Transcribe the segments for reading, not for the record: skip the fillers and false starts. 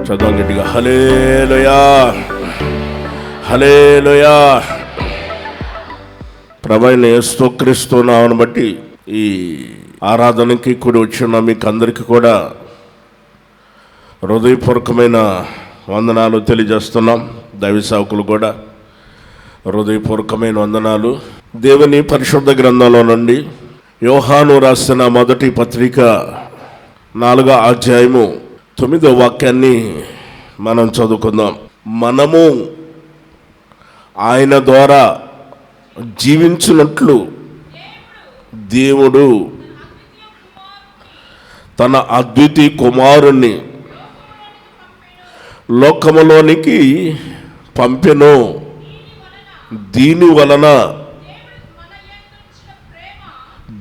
చదవం గట్టిగా, హల్లెలూయా హల్లెలూయా. ప్రభువైన యేసుక్రీస్తు నామమును బట్టి ఈ ఆరాధనకి కూడి వచ్చిన మీకు అందరికీ కూడా హృదయపూర్వకమైన వందనాలు తెలియజేస్తున్నాం. దైవ సేవకులు కూడా హృదయపూర్వకమైన వందనాలు. దేవుని పరిశుద్ధ గ్రంథంలో నుండి యోహాను రాసిన మొదటి పత్రిక 4వ అధ్యాయము 9వ వాక్యాన్ని మనం చదువుకుందాం. మనము ఆయన ద్వారా జీవించినట్లు దేవుడు తన అద్వితీయ కుమారుణ్ణి లోకములోనికి పంపెను. దీని వలన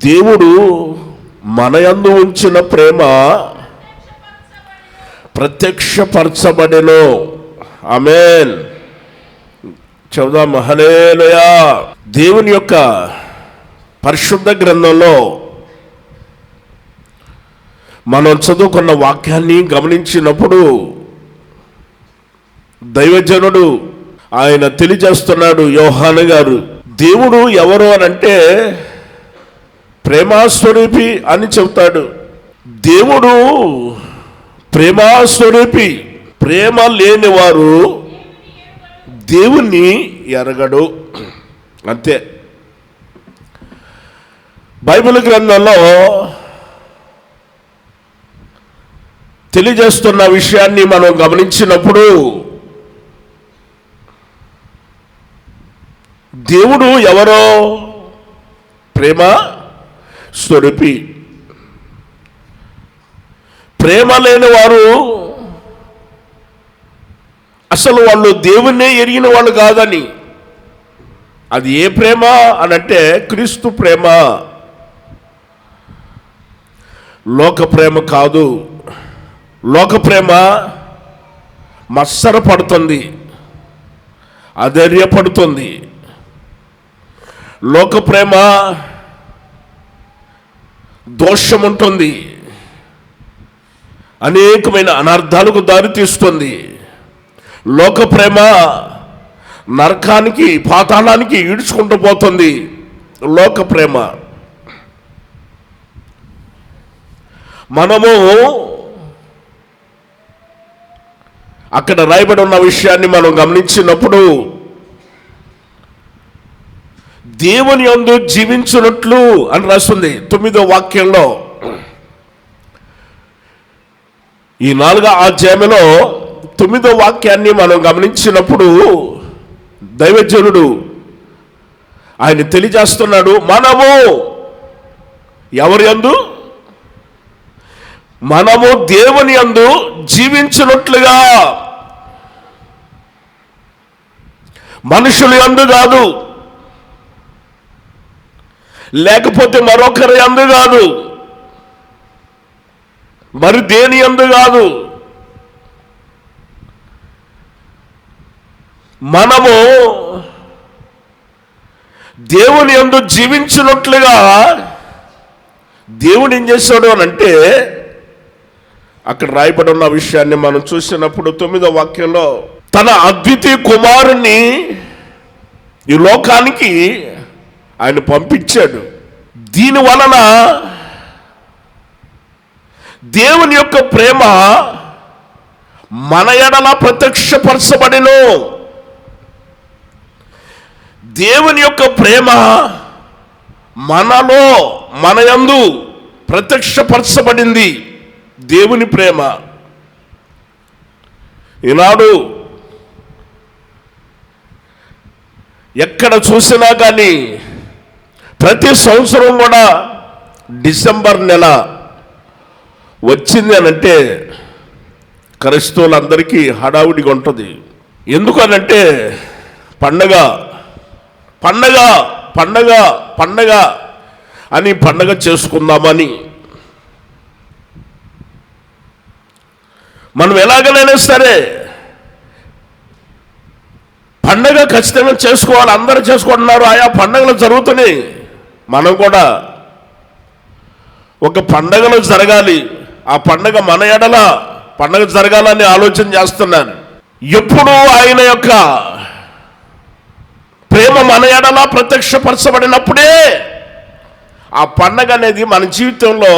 దేవుడు మన యందు ఉంచిన ప్రేమ ప్రత్యక్షపరచబడెను. ఆమేన్. చదువుదాం, హల్లెలూయా. దేవుని యొక్క పరిశుద్ధ గ్రంథంలో మనం చదువుకున్న వాక్యాన్ని గమనించినప్పుడు దైవజనుడు ఆయన తెలియజేస్తున్నాడు, యోహాను గారు, దేవుడు ఎవరు అని అంటే ప్రేమాస్వరూపి అని చెబుతాడు. దేవుడు ప్రేమాస్వరూపి. ప్రేమ లేని వారు దేవుణ్ణి ఎరగడు. అంతే. బైబిల్ గ్రంథంలో తెలియజేస్తున్న విషయాన్ని మనం గమనించినప్పుడు దేవుడు ఎవరో ప్రేమ స్వరూపి. ప్రేమ లేని వారు అసలు వాళ్ళు దేవుణ్ణే ఎరిగిన వాళ్ళు కాదని. అది ఏ ప్రేమ అనంటే క్రీస్తు ప్రేమ. లోక ప్రేమ కాదు. లోక ప్రేమ మత్సర పడుతుంది, అధైర్యపడుతుంది. లోక ప్రేమ దోషం ఉంటుంది, అనేకమైన అనర్థాలకు దారితీస్తుంది. లోక ప్రేమ నరకానికి, పాతాళానికి ఈడ్చుకుంటూ పోతుంది. లోక ప్రేమ. మనము అక్కడ రాయబడి ఉన్న విషయాన్ని మనం గమనించినప్పుడు దేవుని యందు జీవించినట్లు అని రాస్తుంది 9వ వాక్యంలో. ఈ 4వ అధ్యాయంలో 9వ వాక్యాన్ని మనం గమనించినప్పుడు దైవజనుడు ఆయన తెలియజేస్తున్నాడు, మనము ఎవరి యందు? మనము దేవుని యందు జీవించినట్లుగా. మనుషుల యందు కాదు, లేకపోతే మరొకరి యందు కాదు, మరి దేని యందు కాదు. మనము దేవుని యందు జీవించినట్లుగా. దేవుడు ఏం చేశాడు అని అంటే అక్కడ రాయబడి ఉన్న విషయాన్ని మనం చూసినప్పుడు 9వ వాక్యంలో తన అద్వితీయ కుమారుణ్ణి ఈ లోకానికి ఆయన పంపించాడు. దీని వలన దేవుని యొక్క ప్రేమ మన ఎడల ప్రత్యక్షపరచబడెను. దేవుని యొక్క ప్రేమ మనలో, మన యందు ప్రత్యక్షపరచబడింది. దేవుని ప్రేమ ఈనాడు ఎక్కడ చూసినా కానీ ప్రతి సంవత్సరం కూడా డిసెంబర్ నెల వచ్చింది అనంటే క్రైస్తవులందరికీ హడావుడిగా ఉంటుంది. ఎందుకనంటే పండగ పండగ పండగ పండగ అని పండగ చేసుకుందామని. మనం ఎలాగైనా సరే పండగ ఖచ్చితంగా చేసుకోవాలి. అందరూ చేసుకుంటున్నారు, ఆయా పండగలు జరుగుతున్నాయి. మనం కూడా ఒక పండగలు జరగాలి. ఆ పండగ మన ఎడల పండగ జరగాలని ఆలోచన చేస్తున్నారు. ఎప్పుడు ఆయన యొక్క ప్రేమ మన ఎడల ప్రత్యక్షపరచబడినప్పుడే ఆ పండగ అనేది మన జీవితంలో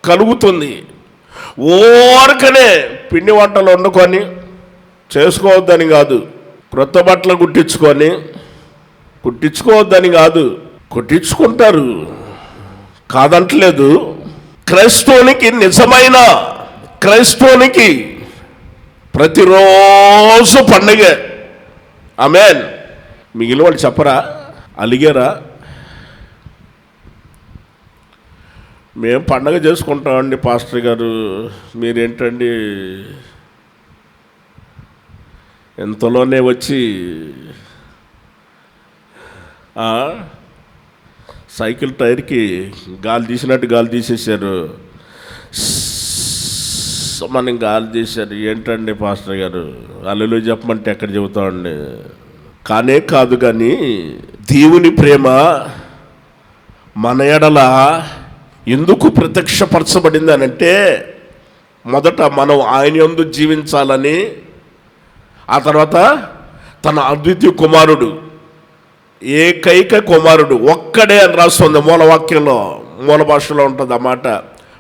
కలుగుతుంది. ఓరకనే పిండి వంటలు వండుకొని చేసుకోవద్దని కాదు, క్రొత్త బట్టలు కుట్టించుకోవద్దని కాదు, కుట్టించుకుంటారు కాదంటలేదు. క్రైస్తవునికి, నిజమైన క్రైస్తవునికి ప్రతిరోజు పండగే. ఆమేన్. మిగిలిన వాళ్ళు చెప్పరా, అలిగారా? మేము పండగ చేసుకుంటామండి పాస్టర్ గారు, మీరేంటండి ఎంతలోనే వచ్చి సైకిల్ టైర్కి గాలి తీసినట్టు గాలి తీసేశారు, మనం గాలి తీశారు. ఏంటండి పాస్టర్ గారు, అల్లులు చెప్పమంటే ఎక్కడ చెబుతామండి? కానే కాదు. కానీ దేవుని ప్రేమ మన ఎడల ఎందుకు ప్రత్యక్షపరచబడింది అని అంటే, మొదట మనం ఆయన యందు జీవించాలని, ఆ తర్వాత తన అద్వితీయ కుమారుడు, ఏకైక కుమారుడు ఒక్కడే అని రాస్తుంది మూలవాక్యంలో. మూల భాషలో ఉంటుంది ఆ మాట,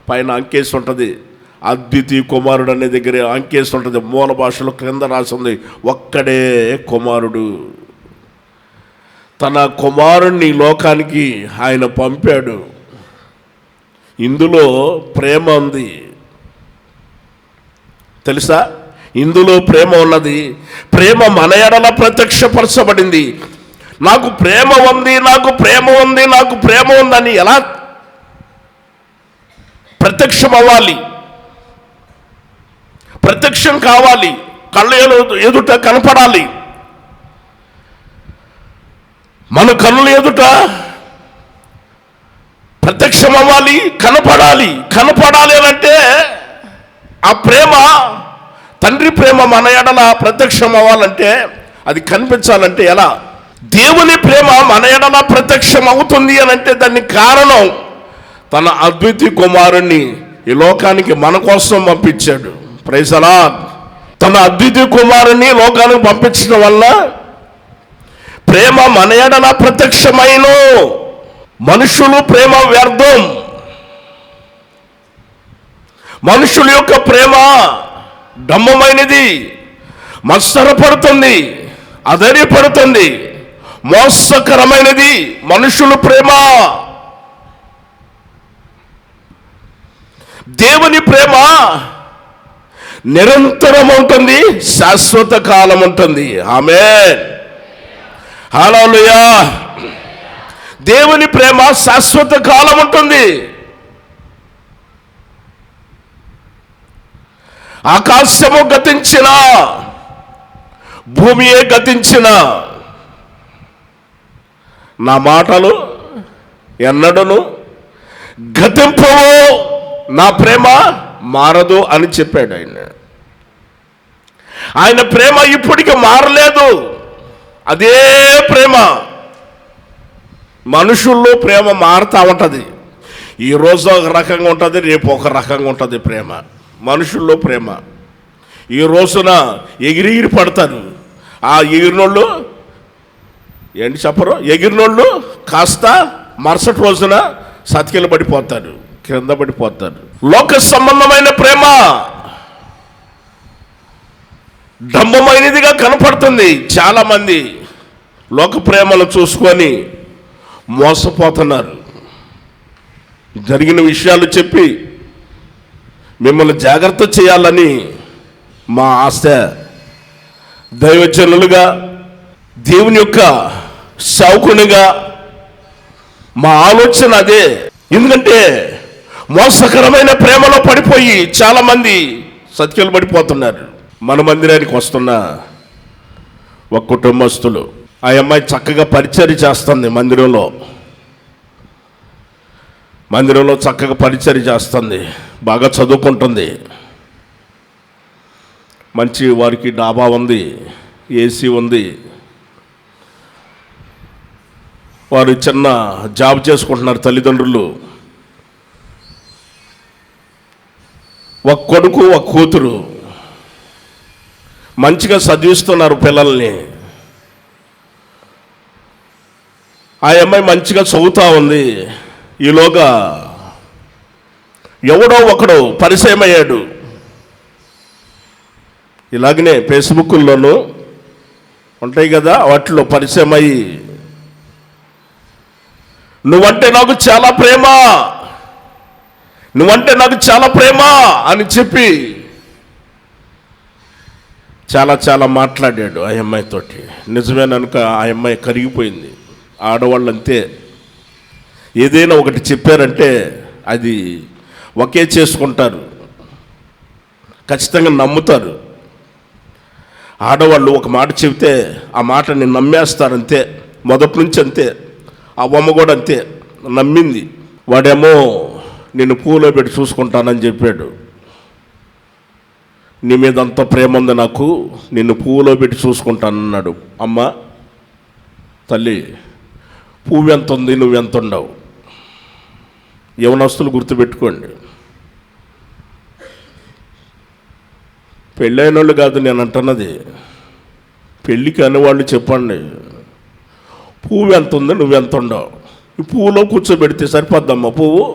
పైన అంకేసి ఉంటుంది. అద్వితీయ కుమారుడు అనే దగ్గర అంకేసి ఉంటుంది, మూల భాషలో క్రింద రాసింది ఒక్కడే కుమారుడు. తన కుమారుణ్ణి లోకానికి ఆయన పంపాడు. ఇందులో ప్రేమ ఉంది తెలుసా? ఇందులో ప్రేమ ఉన్నది. ప్రేమ మన ఎడల ప్రత్యక్షపరచబడింది. నాకు ప్రేమ ఉంది, నాకు ప్రేమ ఉంది, నాకు ప్రేమ ఉందని ఎలా ప్రత్యక్షం అవ్వాలి? ప్రత్యక్షం కావాలి, కళ్ళు ఎదుట కనపడాలి. మన కన్నుల ఎదుట ప్రత్యక్షం అవ్వాలి, కనపడాలి. కనపడాలి అంటే ఆ ప్రేమ, తండ్రి ప్రేమ మన ఎడల ప్రత్యక్షం అవ్వాలంటే, అది కనిపించాలంటే ఎలా? దేవుని ప్రేమ మన ఎడల ప్రత్యక్షం అవుతుంది అని అంటే దానికి కారణం తన అద్వితీయ కుమారుణ్ణి ఈ లోకానికి మన కోసం పంపించాడు. Praise the lord. తన అద్వితీయ కుమారుణ్ణి లోకానికి పంపించడం వల్ల ప్రేమ మన ఎడల ప్రత్యక్షమైన. మనుషులు ప్రేమ వ్యర్థం. మనుషుల యొక్క ప్రేమ డమ్మమైనది, మత్సరపడుతుంది, అధైర్యపడుతుంది, మోసకరమైనది మనుషుల ప్రేమ. దేవుని ప్రేమ నిరంతరం ఉంటుంది, శాశ్వత కాలం ఉంటుంది. ఆమేన్. హల్లెలూయా. దేవుని ప్రేమ శాశ్వత కాలం ఉంటుంది. ఆకాశము గతించిన, భూమియే గతించిన, నా మాటలు ఎన్నడను గతింపవు, నా ప్రేమ మారదు అని చెప్పాడు ఆయన. ఆయన ప్రేమ ఇప్పటికీ మారలేదు. అదే ప్రేమ. మనుషుల్లో ప్రేమ మారుతూ ఉంటుంది. ఈరోజు ఒక రకంగా ఉంటుంది, రేపు ఒక రకంగా ఉంటుంది ప్రేమ. మనుషుల్లో ప్రేమ ఈ రోజున ఎగిరి పడతారు. ఆ ఎగిరినోళ్ళు ఏంటి చెప్పరు, ఎగిరినోళ్ళు కాస్త మరుసటి రోజున సతికిల పడిపోతారు, కింద పడిపోతారు. లోక సంబంధమైన ప్రేమ డంబమైనదిగా కనపడుతుంది. చాలామంది లోక ప్రేమలు చూసుకొని మోసపోతున్నారు. జరిగిన విషయాలు చెప్పి మిమ్మల్ని జాగ్రత్త చేయాలని మా ఆశ. దైవజనులుగా, దేవుని యొక్క సేవకునిగా మా ఆలోచన అదే. ఎందుకంటే మోసకరమైన ప్రేమలో పడిపోయి చాలామంది సత్యాలు పడిపోతున్నారు. మన మందిరానికి వస్తున్న ఒక కుటుంబస్తులు, ఆ అమ్మాయి చక్కగా పరిచర్య చేస్తుంది. మందిరంలో చక్కగా పరిచర్య చేస్తుంది, బాగా చదువుకుంటుంది, మంచి వారికి డాబా ఉంది, ఏసీ ఉంది, వారు చిన్న జాబ్ చేసుకుంటున్నారు తల్లిదండ్రులు. ఒక కొడుకు ఒక కూతురు మంచిగా చదివిస్తున్నారు పిల్లల్ని. ఆ అమ్మాయి మంచిగా చదువుతూ ఉంది. ఈలోగా ఎవడో ఒకడు పరిచయం అయ్యాడు. ఇలాగనే ఫేస్బుక్లోనూ ఉంటాయి కదా, వాటిలో పరిచయం అయ్యి, నువ్వంటే నాకు చాలా ప్రేమ, నువ్వంటే నాకు చాలా ప్రేమ అని చెప్పి చాలా చాలా మాట్లాడాడు ఆ అమ్మాయితోటి. నిజమేననుక ఆ అమ్మాయి కరిగిపోయింది. ఆడవాళ్ళు అంతే, ఏదైనా ఒకటి చెప్పారంటే అది ఒకే చేసుకుంటారు, ఖచ్చితంగా నమ్ముతారు. ఆడవాళ్ళు ఒక మాట చెబితే ఆ మాటని నమ్మేస్తారంతే, మొదటి నుంచి అంతే. ఆ బొమ్మ కూడా అంతే, నమ్మింది. వాడేమో నిన్ను పూలో పెట్టి చూసుకుంటానని చెప్పాడు. నీ మీద అంత ప్రేమ ఉంది నాకు, నిన్ను పువ్వులో పెట్టి చూసుకుంటానన్నాడు. అమ్మ తల్లి, పువ్వు ఎంత ఉంది, నువ్వెంత ఉండవు. యవనస్తులు గుర్తుపెట్టుకోండి, పెళ్ళైన వాళ్ళు కాదు నేను అంటున్నది, పెళ్ళికి అనేవాళ్ళు చెప్పండి. పువ్వు ఎంత ఉంది, నువ్వెంత ఉండవు. ఈ పువ్వులో కూర్చోబెడితే సరిపోద్దమ్మా పువ్వు.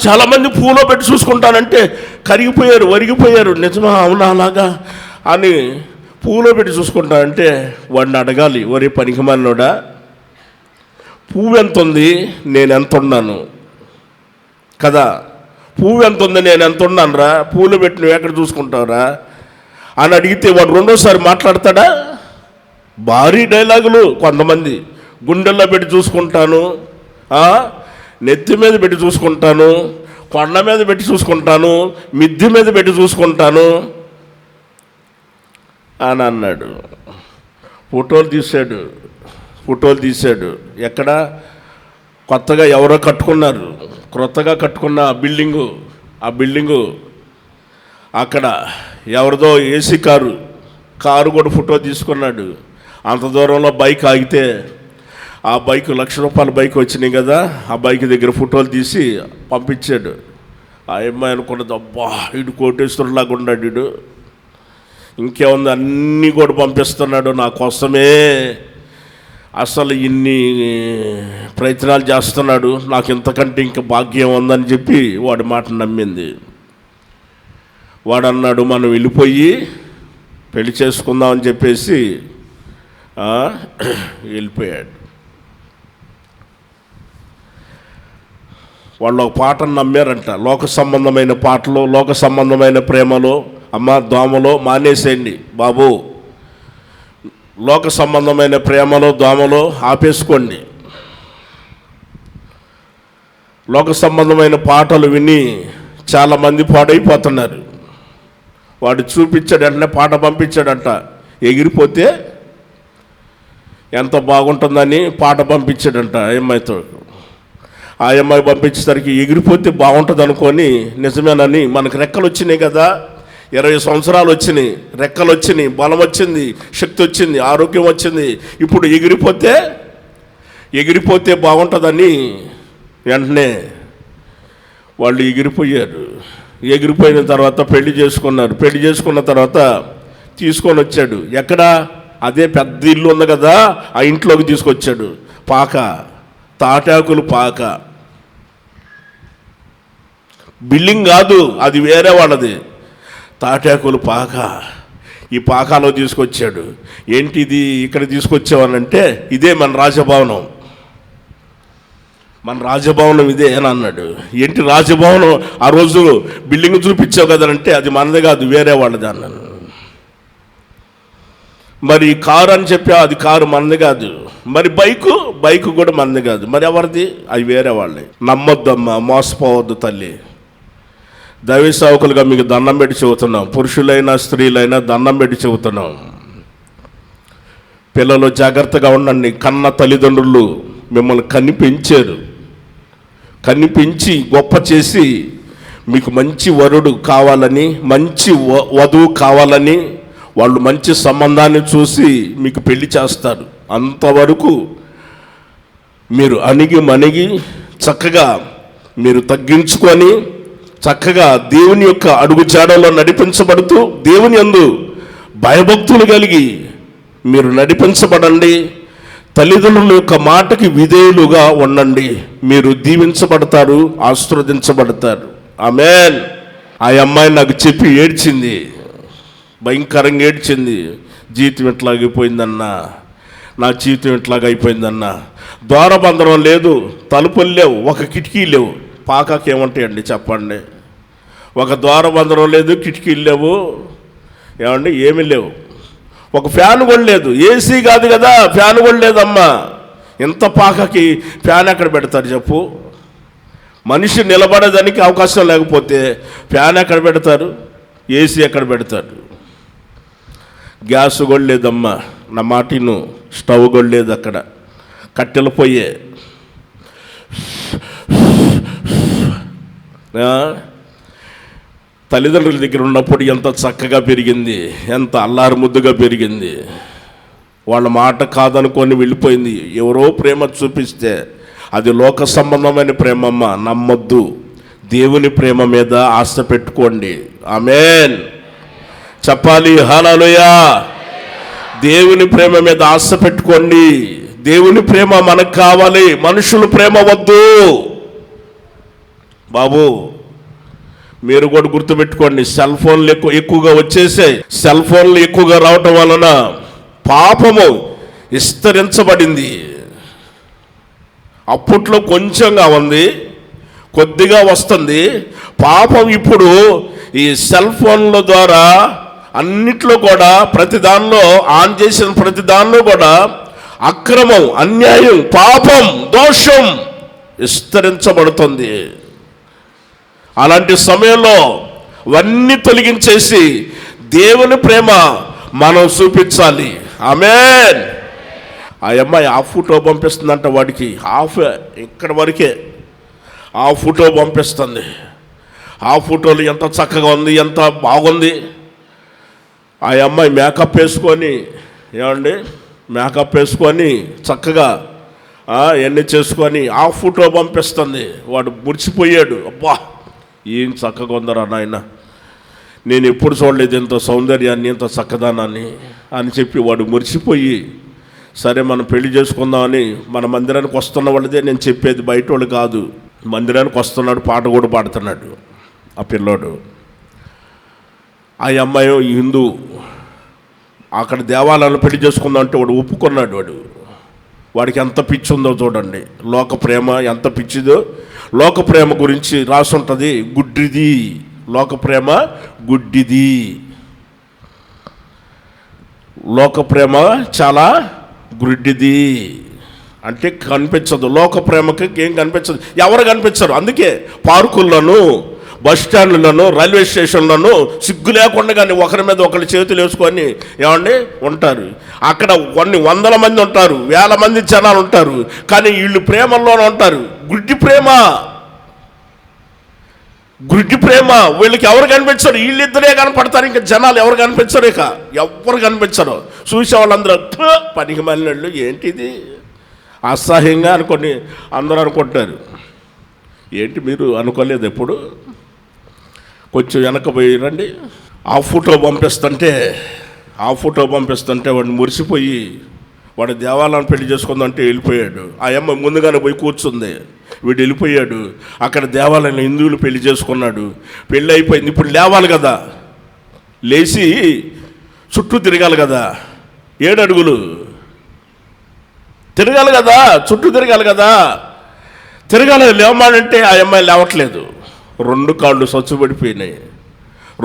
చాలామంది పువ్వులో పెట్టి చూసుకుంటానంటే కరిగిపోయారు, వరిగిపోయారు. నిజమా, అవునా, అలాగా అని పువ్వులో పెట్టి చూసుకుంటానంటే వాడిని అడగాలి, వరి పనికిమాలినోడా, పువ్వు ఎంత ఉంది, నేను ఎంత ఉన్నాను కదా, పువ్వు ఎంత ఉంది, నేను ఎంత ఉన్నాను రా, పువ్వులో పెట్టి నువ్వు ఎక్కడ చూసుకుంటావురా అని అడిగితే వాడు రెండోసారి మాట్లాడతాడా? భారీ డైలాగులు కొంతమంది. గుండెల్లో పెట్టి చూసుకుంటాను, నెత్తి మీద పెట్టి చూసుకుంటాను, కొండ మీద పెట్టి చూసుకుంటాను, మిద్దె మీద పెట్టి చూసుకుంటాను అని అన్నాడు. ఫోటోలు తీశాడు. ఎక్కడ? కొత్తగా ఎవరో కట్టుకున్నారు, క్రొత్తగా కట్టుకున్న ఆ బిల్డింగు అక్కడ ఎవరిదో ఏసీ కారు కూడా ఫోటో తీసుకున్నాడు. అంత దూరంలో బైక్ ఆగితే ఆ బైక్ ₹1,00,000 బైక్ వచ్చినాయి కదా, ఆ బైక్ దగ్గర ఫోటోలు తీసి పంపించాడు. ఆ అమ్మాయి అనుకున్నది, అబ్బా ఇడు కోటేశ్వరులాగా ఉన్నాడు, ఇడు ఇంకేముంది అన్నీ కూడా పంపిస్తున్నాడు నా కోసమే, అసలు ఇన్ని ప్రయత్నాలు చేస్తున్నాడు, నాకు ఇంతకంటే ఇంకా భాగ్యం ఉందని చెప్పి వాడి మాట నమ్మింది. వాడు అన్నాడు, మనం వెళ్ళిపోయి పెళ్లి చేసుకుందామని చెప్పేసి వెళ్ళిపోయాడు. వాళ్ళు ఒక పాటను నమ్మారంట, లోక సంబంధమైన పాటలు, లోక సంబంధమైన ప్రేమలో. అమ్మ దోమలో మానేసేయండి బాబు, లోక సంబంధమైన ప్రేమలో దోమలో ఆపేసుకోండి. లోక సంబంధమైన పాటలు విని చాలామంది పాడైపోతున్నారు. వాడు చూపించాడంటే పాట పంపించాడంట, ఎగిరిపోతే ఎంత బాగుంటుందని పాట పంపించాడంట ఆ అమ్మాయితో. ఆ అమ్మాయి పంపించేసరికి ఎగిరిపోతే బాగుంటుంది అనుకొని, నిజమేనని మనకు రెక్కలు వచ్చినాయి కదా, 20 సంవత్సరాలు వచ్చినాయి, రెక్కలు వచ్చినాయి, బలం వచ్చింది, శక్తి వచ్చింది, ఆరోగ్యం వచ్చింది. ఇప్పుడు ఎగిరిపోతే బాగుంటుందని వెంటనే వాళ్ళు ఎగిరిపోయారు. ఎగిరిపోయిన తర్వాత పెళ్లి చేసుకున్నారు. పెళ్లి చేసుకున్న తర్వాత తీసుకొని వచ్చాడు. ఎక్కడ? అదే పెద్ద ఇల్లు ఉంది కదా, ఆ ఇంట్లోకి తీసుకొచ్చాడు. తాటాకులు పాక, బిల్డింగ్ కాదు, అది వేరే వాళ్ళది. తాటాకులు పాక, ఈ పాకాలో తీసుకొచ్చాడు. ఏంటిది ఇక్కడ తీసుకొచ్చావనంటే, ఇదే మన రాజభవనం ఇదే అని అన్నాడు. ఏంటి రాజభవనం? ఆ రోజు బిల్డింగ్ చూపించావు కదనంటే, అది మనది కాదు, వేరే వాళ్ళది అన్నాను. మరి కారు అని చెప్పా, అది కారు మనది కాదు. మరి బైకు కూడా మనది కాదు, మరి ఎవరిది? అది వేరే వాళ్ళే. నమ్మొద్దమ్మా, మోసపోవద్దు తల్లి. దైవ సేవకులుగా మీకు దండం పెట్టి చెబుతున్నాం, పురుషులైనా స్త్రీలైనా దండం పెట్టి చెబుతున్నాం. పిల్లలు జాగ్రత్తగా ఉండండి. కన్న తల్లిదండ్రులు మిమ్మల్ని కనిపించి గొప్ప చేసి మీకు మంచి వరుడు కావాలని, మంచి వధువు కావాలని వాళ్ళు మంచి సంబంధాన్ని చూసి మీకు పెళ్లి చేస్తారు. అంతవరకు మీరు అణిగి మణిగి చక్కగా మీరు తగ్గించుకొని చక్కగా దేవుని యొక్క అడుగు జాడలో నడిపించబడుతూ దేవుని యందు భయభక్తులు కలిగి మీరు నడిపించబడండి. తల్లిదండ్రుల యొక్క మాటకి విధేయులుగా ఉండండి. మీరు దీవించబడతారు, ఆశీర్వదించబడతారు. ఆమేన్. ఆ అమ్మాయి నాకు చెప్పి ఏడ్చింది, భయంకరంగా ఏడ్చింది. జీవితం ఎట్లాగైపోయిందన్నా, నా జీవితం ఎట్లాగైపోయిందన్నా. ద్వారబంధనం లేదు, తలుపులు లేవు, ఒక కిటికీ లేవు. పాకాకి ఏమంటాయండి చెప్పండి? ఒక ద్వారబంధనం లేదు, కిటికీలు లేవు, ఏమండి ఏమీ లేవు. ఒక ఫ్యాన్ కూడా లేదు, ఏసీ కాదు కదా, ఫ్యాన్ కూడా లేదమ్మా. ఎంత పాకకి ఫ్యాన్ ఎక్కడ పెడతారు చెప్పు? మనిషి నిలబడేదానికి అవకాశం లేకపోతే ఫ్యాన్ ఎక్కడ పెడతారు? ఏసీ ఎక్కడ పెడతారు? గ్యాస్ కూడా లేదమ్మా, నా మాటిను. స్టవ్ కూడా లేదు అక్కడ, కట్టెల పొయ్యే. తల్లిదండ్రుల దగ్గర ఉన్నప్పుడు ఎంత చక్కగా పెరిగింది, ఎంత అల్లారు ముద్దుగా పెరిగింది. వాళ్ళ మాట కాదనుకొని వెళ్ళిపోయింది. ఎవరో ప్రేమ చూపిస్తే అది లోక సంబంధమైన ప్రేమమ్మ, నమ్మొద్దు. దేవుని ప్రేమ మీద ఆశ పెట్టుకోండి. ఆమేన్ చెప్పాలి. హల్లెలూయా. దేవుని ప్రేమ మీద ఆశ పెట్టుకోండి. దేవుని ప్రేమ మనకు కావాలి, మనుషుల ప్రేమ వద్దు బాబు. మీరు కూడా గుర్తుపెట్టుకోండి, సెల్ ఫోన్లు ఎక్కువగా వచ్చేసాయి. సెల్ ఫోన్లు ఎక్కువగా రావటం వలన పాపము విస్తరించబడింది. అప్పట్లో కొంచెంగా ఉంది, కొద్దిగా వస్తుంది. పాపం ఇప్పుడు ఈ సెల్ ఫోన్ల ద్వారా అన్నిట్లో కూడా, ప్రతి దానిలో ఆన్ చేసిన ప్రతి దానిలో కూడా అక్రమం, అన్యాయం, పాపం, దోషం విస్తరించబడుతుంది. అలాంటి సమయంలో అవన్నీ తొలగించేసి దేవుని ప్రేమ మనం చూపించాలి. ఆమేన్. ఆ అమ్మాయి ఆ ఫోటో పంపిస్తుందంట వాడికి, హాఫ్ ఇక్కడ వరకే ఆ ఫోటో పంపిస్తుంది. ఆ ఫోటోలు ఎంత చక్కగా ఉంది, ఎంత బాగుంది. ఆ అమ్మాయి మేకప్ వేసుకొని, ఏమండి మేకప్ వేసుకొని చక్కగా ఎన్ని చేసుకొని ఆ ఫోటో పంపిస్తుంది. వాడు మురిసిపోయాడు. అబ్బా ఏం చక్కగా ఉందరా నాయన, నేను ఎప్పుడు చూడలేదు ఇంత సౌందర్యాన్ని, ఇంత చక్కదానాన్ని అని చెప్పి వాడు మురిసిపోయి, సరే మనం పెళ్లి చేసుకుందామని మన మందిరానికి వస్తున్న వాళ్ళదే నేను చెప్పేది, బయట వాళ్ళు కాదు. మందిరానికి వస్తున్నాడు, పాట కూడా పాడుతున్నాడు ఆ పిల్లోడు. ఆ అమ్మాయి హిందూ, అక్కడ దేవాలయాన్ని పెళ్లి చేసుకుందాం అంటే వాడు ఒప్పుకున్నాడు. వాడికి ఎంత పిచ్చి ఉందో చూడండి. లోక ప్రేమ ఎంత పిచ్చిదో. లోక ప్రేమ గురించి రాసి ఉంటుంది, గుడ్డిది. లోక ప్రేమ గుడ్డిది. లోక ప్రేమ చాలా గుడ్డిది, అంటే కనిపించదు. లోక ప్రేమకి ఏం కనిపించదు, ఎవరు కనిపించరు. అందుకే పార్కుల్లోనూ, బస్ స్టాండ్లను, రైల్వే స్టేషన్లను సిగ్గు లేకుండా కానీ ఒకరి మీద ఒకరి చేతులు వేసుకొని ఏమండి ఉంటారు. అక్కడ కొన్ని వందల మంది ఉంటారు, వేల మంది జనాలు ఉంటారు, కానీ వీళ్ళు ప్రేమల్లోనే ఉంటారు. గుడ్డి ప్రేమ, గుడ్డి ప్రేమ. వీళ్ళకి ఎవరు కనిపించరు, వీళ్ళిద్దరే కనపడతారు. ఇంకా జనాలు ఎవరు కనిపించరు, ఇక ఎవరు కనిపించరు. చూసే వాళ్ళందరూ పనికి మాలినోళ్ళు, ఏంటిది అసహ్యంగా అనుకొని అందరూ అనుకుంటారు. ఏంటి మీరు అనుకోలేదు ఎప్పుడు? కొంచెం వెనక పోయి రండి. ఆ ఫోటో పంపిస్తుంటే వాడిని మురిసిపోయి వాడు దేవాలయం పెళ్లి చేసుకుందంటే వెళ్ళిపోయాడు. ఆ అమ్మ ముందుగానే పోయి కూర్చుంది, వీడు వెళ్ళిపోయాడు. అక్కడ దేవాలయంలో హిందువులు పెళ్లి చేసుకున్నాడు. పెళ్ళి అయిపోయింది. ఇప్పుడు లేవాలి కదా, లేచి చుట్టూ తిరగాలి కదా, 7 అడుగులు తిరగాలి కదా, చుట్టూ తిరగాలి కదా. తిరగాలి, లేవమానంటే ఆ అమ్మాయి లేవట్లేదు. 2 కాళ్ళు సచ్చుబడిపోయినాయి.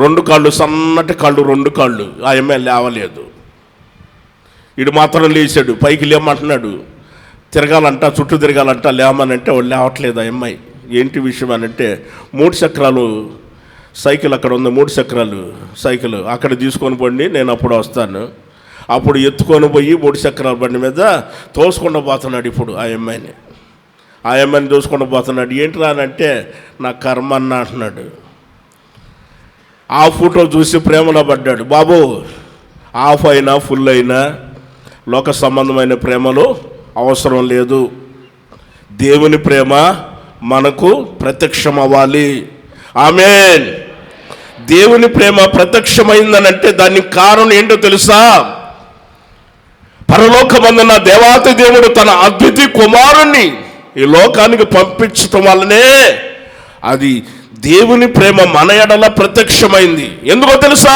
2 కాళ్ళు, సన్నటి కాళ్ళు, 2 కాళ్ళు. ఆ అమ్మాయి లేవలేదు. వీడు మాత్రం లేచాడు, పైకి లేమంటున్నాడు. తిరగాలంట, చుట్టూ తిరగాలంట, లేవమనంటే వాళ్ళు లేవట్లేదు. ఆ అమ్మాయి ఏంటి విషయం అని అంటే, 3 చక్రాలు సైకిల్ అక్కడ ఉంది, 3 చక్రాలు సైకిల్ అక్కడ తీసుకొని పోండి, నేను అప్పుడు వస్తాను. అప్పుడు ఎత్తుకొని పోయి 3 చక్రాల బండి మీద తోసుకుండా పోతున్నాడు. ఇప్పుడు ఆ అమ్మాయిని తోసుకుండా పోతున్నాడు. ఏంటి రానంటే, నా కర్మ అన్న అంటున్నాడు. ఆ ఫోటో చూసి ప్రేమలో పడ్డాడు. బాబు, హాఫ్ అయినా ఫుల్ అయినా లోక సంబంధమైన ప్రేమలు అవసరం లేదు. దేవుని ప్రేమ మనకు ప్రత్యక్షం అవ్వాలి. ఆమేన్. దేవుని ప్రేమ ప్రత్యక్షమైందనంటే దానికి కారణం ఏంటో తెలుసా? పరలోకమందున్న దేవాతి దేవుడు తన అద్వితీయ కుమారుణ్ణి ఈ లోకానికి పంపించటం వల్లనే అది దేవుని ప్రేమ మన ఎడల ప్రత్యక్షమైంది. ఎందుకో తెలుసా?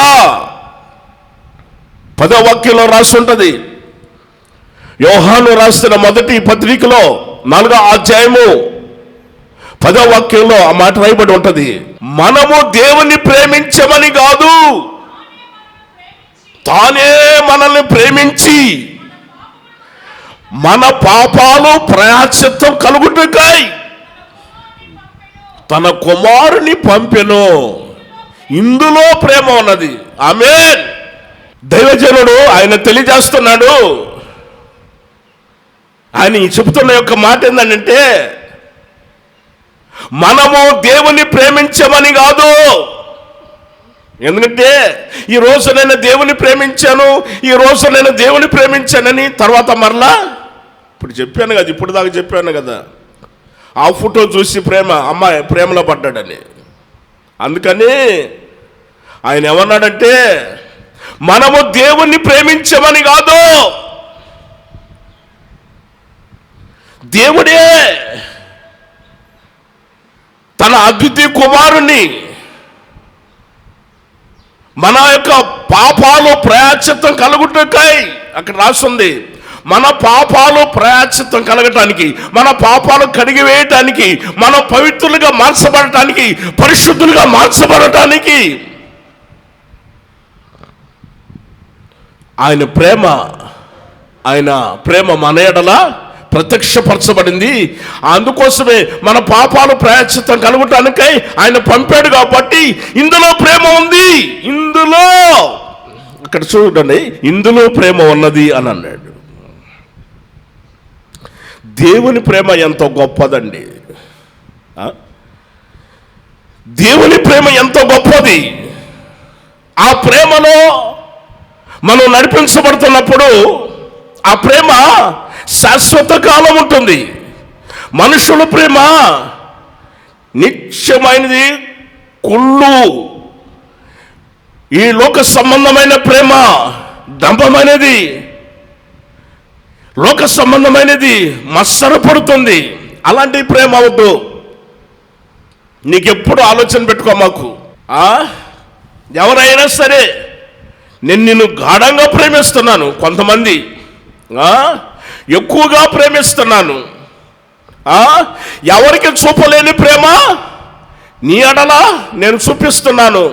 10వ వాక్యంలో రాసి ఉంటుంది. యోహాను రాసిన మొదటి పత్రికలో 4వ అధ్యాయము 10వ వాక్యంలో ఆ మాట రాయబడి ఉంటుంది. మనము దేవుని ప్రేమించమని కాదు, తానే మనల్ని ప్రేమించి మన పాపాలు ప్రాయశ్చిత్తం కలుగుటకై తన కుమారుని పంపెను. ఇందులో ప్రేమ ఉన్నది. ఆమేన్. దైవజనుడు ఆయన తెలియజేస్తున్నాడు. ఆయన చెబుతున్న యొక్క మాట ఏంటంటే, మనము దేవుని ప్రేమించమని కాదు. ఎందుకంటే ఈ రోజు నేను దేవుని ప్రేమించాను, ఈ రోజు నేను దేవుని ప్రేమించానని తర్వాత మరలా ఇప్పుడు చెప్పాను కదా, ఇప్పుడు దాకా చెప్పాను కదా, ఆ ఫోటో చూసి అమ్మాయి ప్రేమలో పడ్డాడని. అందుకని ఆయన ఏమన్నాడంటే, మనము దేవుణ్ణి ప్రేమించమని కాదు, దేవుడే తన అద్వితీయ కుమారుణ్ణి మన యొక్క పాపాలు ప్రాయశ్చిత్తం కలుగుటకై, అక్కడ రాస్తుంది, మన పాపాలు ప్రాయశ్చిత్తం కలగటానికి, మన పాపాలు కడిగివేయటానికి, మనం పవిత్రులుగా మార్చబడటానికి, పరిశుద్ధులుగా మార్చబడటానికి ఆయన ప్రేమ మన ఎడల ప్రత్యక్షపరచబడింది. అందుకోసమే మన పాపాలు ప్రాయశ్చిత్తం కలుగటానికై ఆయన పంపాడు. కాబట్టి ఇందులో ప్రేమ ఉంది. ఇందులో ఇక్కడ చూడండి, ఇందులో ప్రేమ ఉన్నది అని అన్నాడు. దేవుని ప్రేమ ఎంతో గొప్పదండి. దేవుని ప్రేమ ఎంతో గొప్పది. ఆ ప్రేమలో మనం నడిపించబడుతున్నప్పుడు ఆ ప్రేమ శాశ్వత కాలం ఉంటుంది. మనుషుల ప్రేమ నిత్యమైనది, కుళ్ళు. ఈ లోక సంబంధమైన ప్రేమ డంబమైనది, లోక సంబంధమైనది, మత్సరపడుతుంది. అలాంటి ప్రేమ అవద్దు. నీకెప్పుడు ఆలోచన పెట్టుకో. మాకు ఎవరైనా సరే, నేను నిన్ను గాఢంగా ప్రేమిస్తున్నాను, కొంతమంది ఎక్కువగా ప్రేమిస్తున్నాను, ఎవరికి చూపలేని ప్రేమ నీ ఎడల నేను చూపిస్తున్నాను,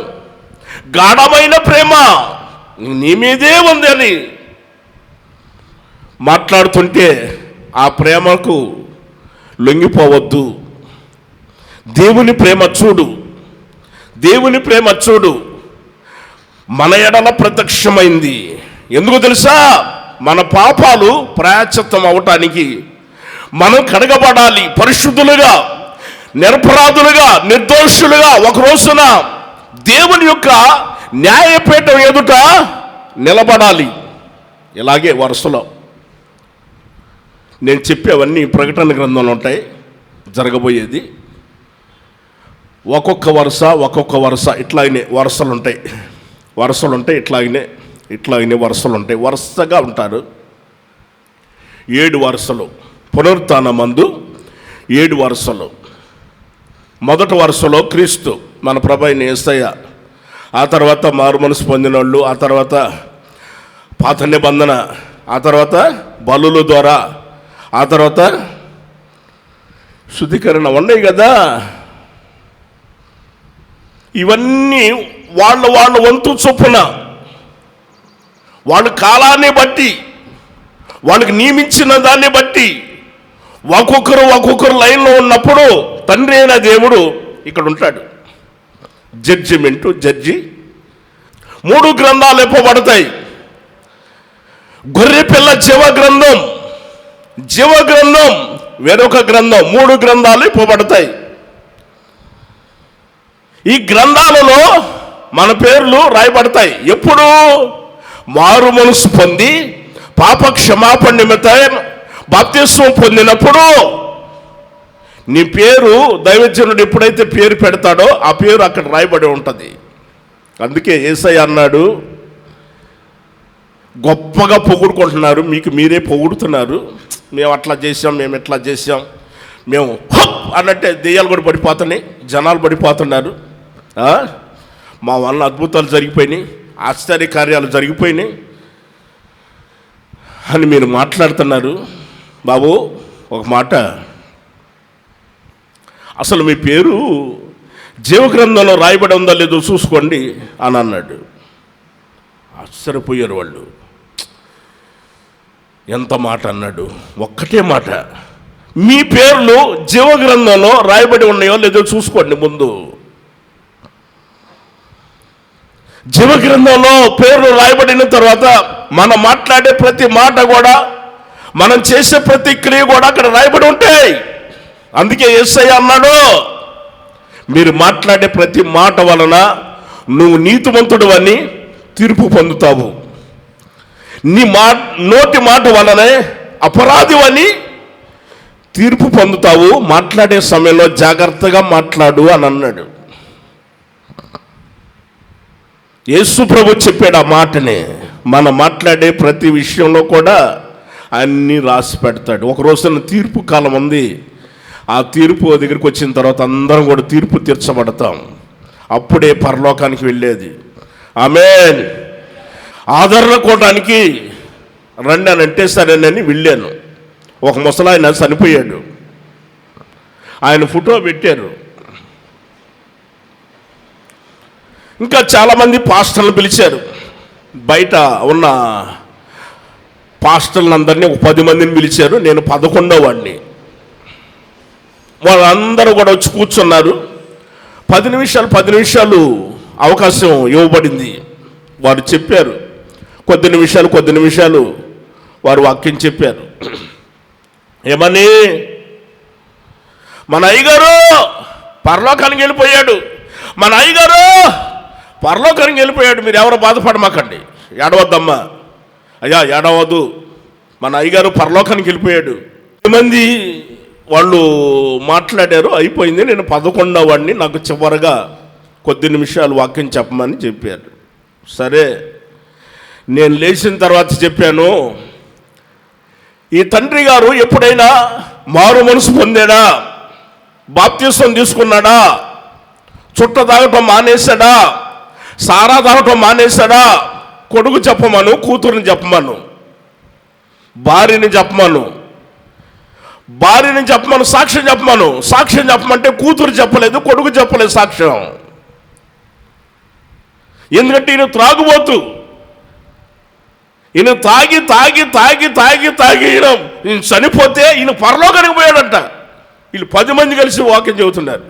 గాఢమైన ప్రేమ నీ మీదే ఉంది అని మాట్లాడుతుంటే ఆ ప్రేమకు లొంగిపోవద్దు. దేవుని ప్రేమ చూడు, దేవుని ప్రేమ చూడు. మన ఎడల ప్రత్యక్షమైంది. ఎందుకు తెలుసా? మన పాపాలు ప్రాయశ్చిత్తం అవటానికి, మనం కడగబడాలి, పరిశుద్ధులుగా, నిరపరాధులుగా, నిర్దోషులుగా ఒక రోజున దేవుని యొక్క న్యాయపీఠం ఎదుట నిలబడాలి. ఇలాగే వరుసలో నేను చెప్పేవన్నీ ప్రకటన గ్రంథంలో ఉంటాయి. జరగబోయేది ఒక్కొక్క వరుస ఇట్లాగనే వరుసలు ఉంటాయి. ఇట్లాగనే వరుసలు ఉంటాయి. వరుసగా ఉంటారు. 7 వరుసలు. పునరుత్థానమందు 7 వరుసలు. మొదటి వరుసలో క్రీస్తు మన ప్రభు అయిన యేసయ్య, ఆ తర్వాత మారు మనసు పొందిన వాళ్ళు, ఆ తర్వాత పాత నిబంధన, ఆ తర్వాత బలుల ద్వారా, ఆ తర్వాత శుద్ధీకరణ ఉన్నాయి కదా. ఇవన్నీ వాళ్ళ వంతు చొప్పున, వాళ్ళ కాలాన్ని బట్టి, వాళ్ళకి నియమించిన దాన్ని బట్టి ఒక్కొక్కరు లైన్లో ఉన్నప్పుడు తండ్రి అయిన దేవుడు ఇక్కడ ఉంటాడు. జడ్జి 3 గ్రంథాలు ఇవ్వబడతాయి. గొర్రె పిల్ల జీవ గ్రంథం వేరొక గ్రంథం, 3 గ్రంథాలు ఇవ్వబడతాయి. ఈ గ్రంథాలలో మన పేర్లు రాయబడతాయి. ఎప్పుడు? మారు మనసు పొంది పాప క్షమాపణ నిమిత్తం బాప్తిస్మం పొందినప్పుడు నీ పేరు దైవజనుడు ఎప్పుడైతే పేరు పెడతాడో ఆ పేరు అక్కడ రాయబడి ఉంటుంది. అందుకే యేసయ్య అన్నాడు, గొప్పగా పొగుడుకుంటున్నారు, మీకు మీరే పొగుడుతున్నారు, మేము అట్లా చేసాం, మేము ఎట్లా చేసాం, మేము హప్ అన్నట్టే దెయ్యాలు కూడా పడిపోతున్నాయి, జనాలు పడిపోతున్నారు, మా వల్ల అద్భుతాలు జరిగిపోయినాయి, ఆశ్చర్య కార్యాలు జరిగిపోయినాయి అని మీరు మాట్లాడుతున్నారు. బాబు ఒక మాట, అసలు మీ పేరు జీవగ్రంథంలో రాయబడి ఉందా లేదో చూసుకోండి అని అన్నాడు. ఆశ్చర్యపోయారు వాళ్ళు. ఎంత మాట అన్నాడు, ఒక్కటే మాట, మీ పేర్లు జీవగ్రంథంలో రాయబడి ఉన్నాయో లేదో చూసుకోండి ముందు. జీవగ్రంథంలో పేర్లు రాయబడిన తర్వాత మనం మాట్లాడే ప్రతి మాట కూడా, మనం చేసే ప్రతి క్రియ కూడా అక్కడ రాయబడి ఉంటాయి. అందుకే యేసయ్య అన్నాడు, మీరు మాట్లాడే ప్రతి మాట వలన నువ్వు నీతిమంతుడు అని తీర్పు పొందుతావు, నీ నోటి మాట వలనే అపరాధి అని తీర్పు పొందుతావు, మాట్లాడే సమయంలో జాగ్రత్తగా మాట్లాడు అని అన్నాడు. యేసు ప్రభు చెప్పాడు ఆ మాటని. మనం మాట్లాడే ప్రతి విషయంలో కూడా అన్నీ రాసి పెడతాడు. ఒక రోజున తీర్పు కాలం ఉంది. ఆ తీర్పు దగ్గరికి వచ్చిన తర్వాత అందరం కూడా తీర్పు తీర్చబడతాం. అప్పుడే పరలోకానికి వెళ్ళేది. ఆమేన్. ఆదరణ కోటానికి రండి అని అంటే సరేనని వెళ్ళాను. ఒక ముసలాయన చనిపోయాడు, ఆయన ఫోటో పెట్టారు. ఇంకా చాలామంది పాస్టర్లు పిలిచారు. బయట ఉన్న పాస్టర్లందరినీ ఒక 10 మందిని పిలిచారు. నేను 11వ వాడిని. వాళ్ళందరూ కూడా వచ్చి కూర్చున్నారు. 10 నిమిషాలు అవకాశం ఇవ్వబడింది. వారు చెప్పారు, కొద్ది నిమిషాలు వారు వాక్యం చెప్పారు. ఏమని? మన అయ్యగారు పరలోకానికి వెళ్ళిపోయాడు, మన అయ్యగారు పరలోకానికి వెళ్ళిపోయాడు, మీరు ఎవరు బాధపడమాకండి, ఏడవద్దమ్మా, అయ్యా ఏడవద్దు, మన అయ్యగారు పరలోకానికి వెళ్ళిపోయాడు. మంది వాళ్ళు మాట్లాడారు, అయిపోయింది. నేను 11వ వాడిని, నాకు చివరగా కొద్ది నిమిషాలు వాక్యం చెప్పమని చెప్పారు. సరే, నేను లేచిన తర్వాత చెప్పాను, ఈ తండ్రి గారు ఎప్పుడైనా మారు మనసు పొందాడా, బాప్తిసం తీసుకున్నాడా, చుట్ట తాగటం మానేశాడా, సారా తాగటం మానేశాడా, కొడుకు చెప్పమను, కూతురుని చెప్పమను, భార్యని చెప్పమను, సాక్ష్యం చెప్పమను. సాక్ష్యం చెప్పమంటే కూతురు చెప్పలేదు, కొడుకు చెప్పలేదు సాక్ష్యం. ఎందుకంటే ఈయన త్రాగుబోతు. ఈయన తాగి తాగి తాగి తాగి తాగి ఈయన చనిపోతే ఈయన పరలోకానికి పోయాడంట. వీళ్ళు 10 మంది కలిసి వాక్యం చెబుతున్నారు,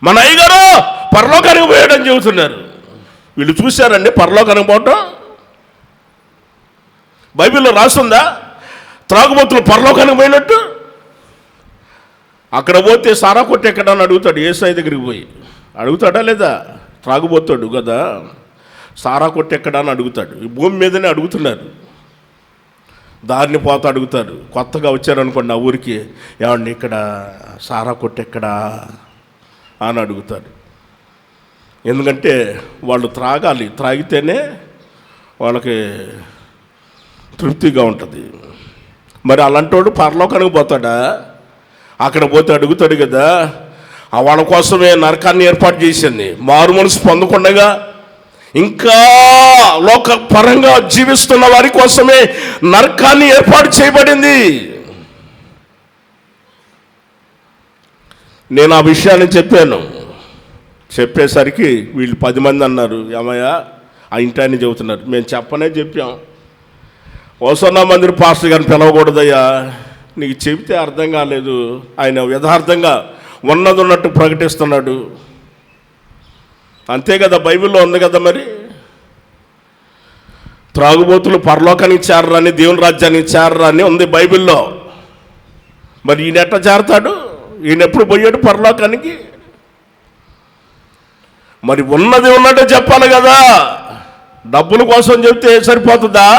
మన అయ్యగారు పరలోకానికి పోయాడని చెబుతున్నారు. వీళ్ళు చూశారండి పరలోకానికి పోవటం. బైబిల్లో రాస్తుందా త్రాగుబోతులు పరలోకానికి పోయినట్టు? అక్కడ పోతే సారా కొట్టి ఎక్కడా అని అడుగుతాడు. యేసయ్య దగ్గరికి పోయి అడుగుతాడా లేదా? త్రాగుబోతాడు కదా, సారా కొట్టి ఎక్కడా అని అడుగుతాడు. ఈ భూమి మీదనే అడుగుతున్నారు, దారిని పోతా అడుగుతారు. కొత్తగా వచ్చారనుకోండి ఆ ఊరికి, ఏమండి ఇక్కడ సారా కొట్టి ఎక్కడా అని అడుగుతారు. ఎందుకంటే వాళ్ళు త్రాగాలి, త్రాగితేనే వాళ్ళకి తృప్తిగా ఉంటుంది. మరి అలాంటోడు పరలోకానికి పోతాడా? అక్కడ పోతే అడుగుతాడు కదా. వాళ్ళ కోసమే నరకాన్ని ఏర్పాటు చేసింది. మారు మనసు పొందకుండా ఇంకా లోక పరంగా జీవిస్తున్న వారి కోసమే నరకాన్ని ఏర్పాటు చేయబడింది. నేను ఆ విషయాన్ని చెప్పాను. చెప్పేసరికి వీళ్ళు 10 మంది అన్నారు, ఏమయ్యా ఆ ఇంటాన్ని చెబుతున్నారు. మేము చెప్పాం, ఓసన్నా మందిర్ పాస్టర్ గారిని పిలవకూడదయ్యా, నీకు చెబితే అర్థం కాలేదు, ఆయన యథార్థంగా ఉన్నది ఉన్నట్టు ప్రకటిస్తున్నాడు. అంతే కదా, బైబిల్లో ఉంది కదా. మరి త్రాగుబోతులు పరలోకానికి చేరరాని, దేవుని రాజ్యానికి చేరరాని ఉంది బైబిల్లో. మరి ఈయన ఎట్లా చేరతాడు? ఈయన ఎప్పుడు పోయాడు పరలోకానికి? మరి ఉన్నది ఉన్నట్టే చెప్పాలి కదా. డబ్బుల కోసం చెప్తే సరిపోతుందా?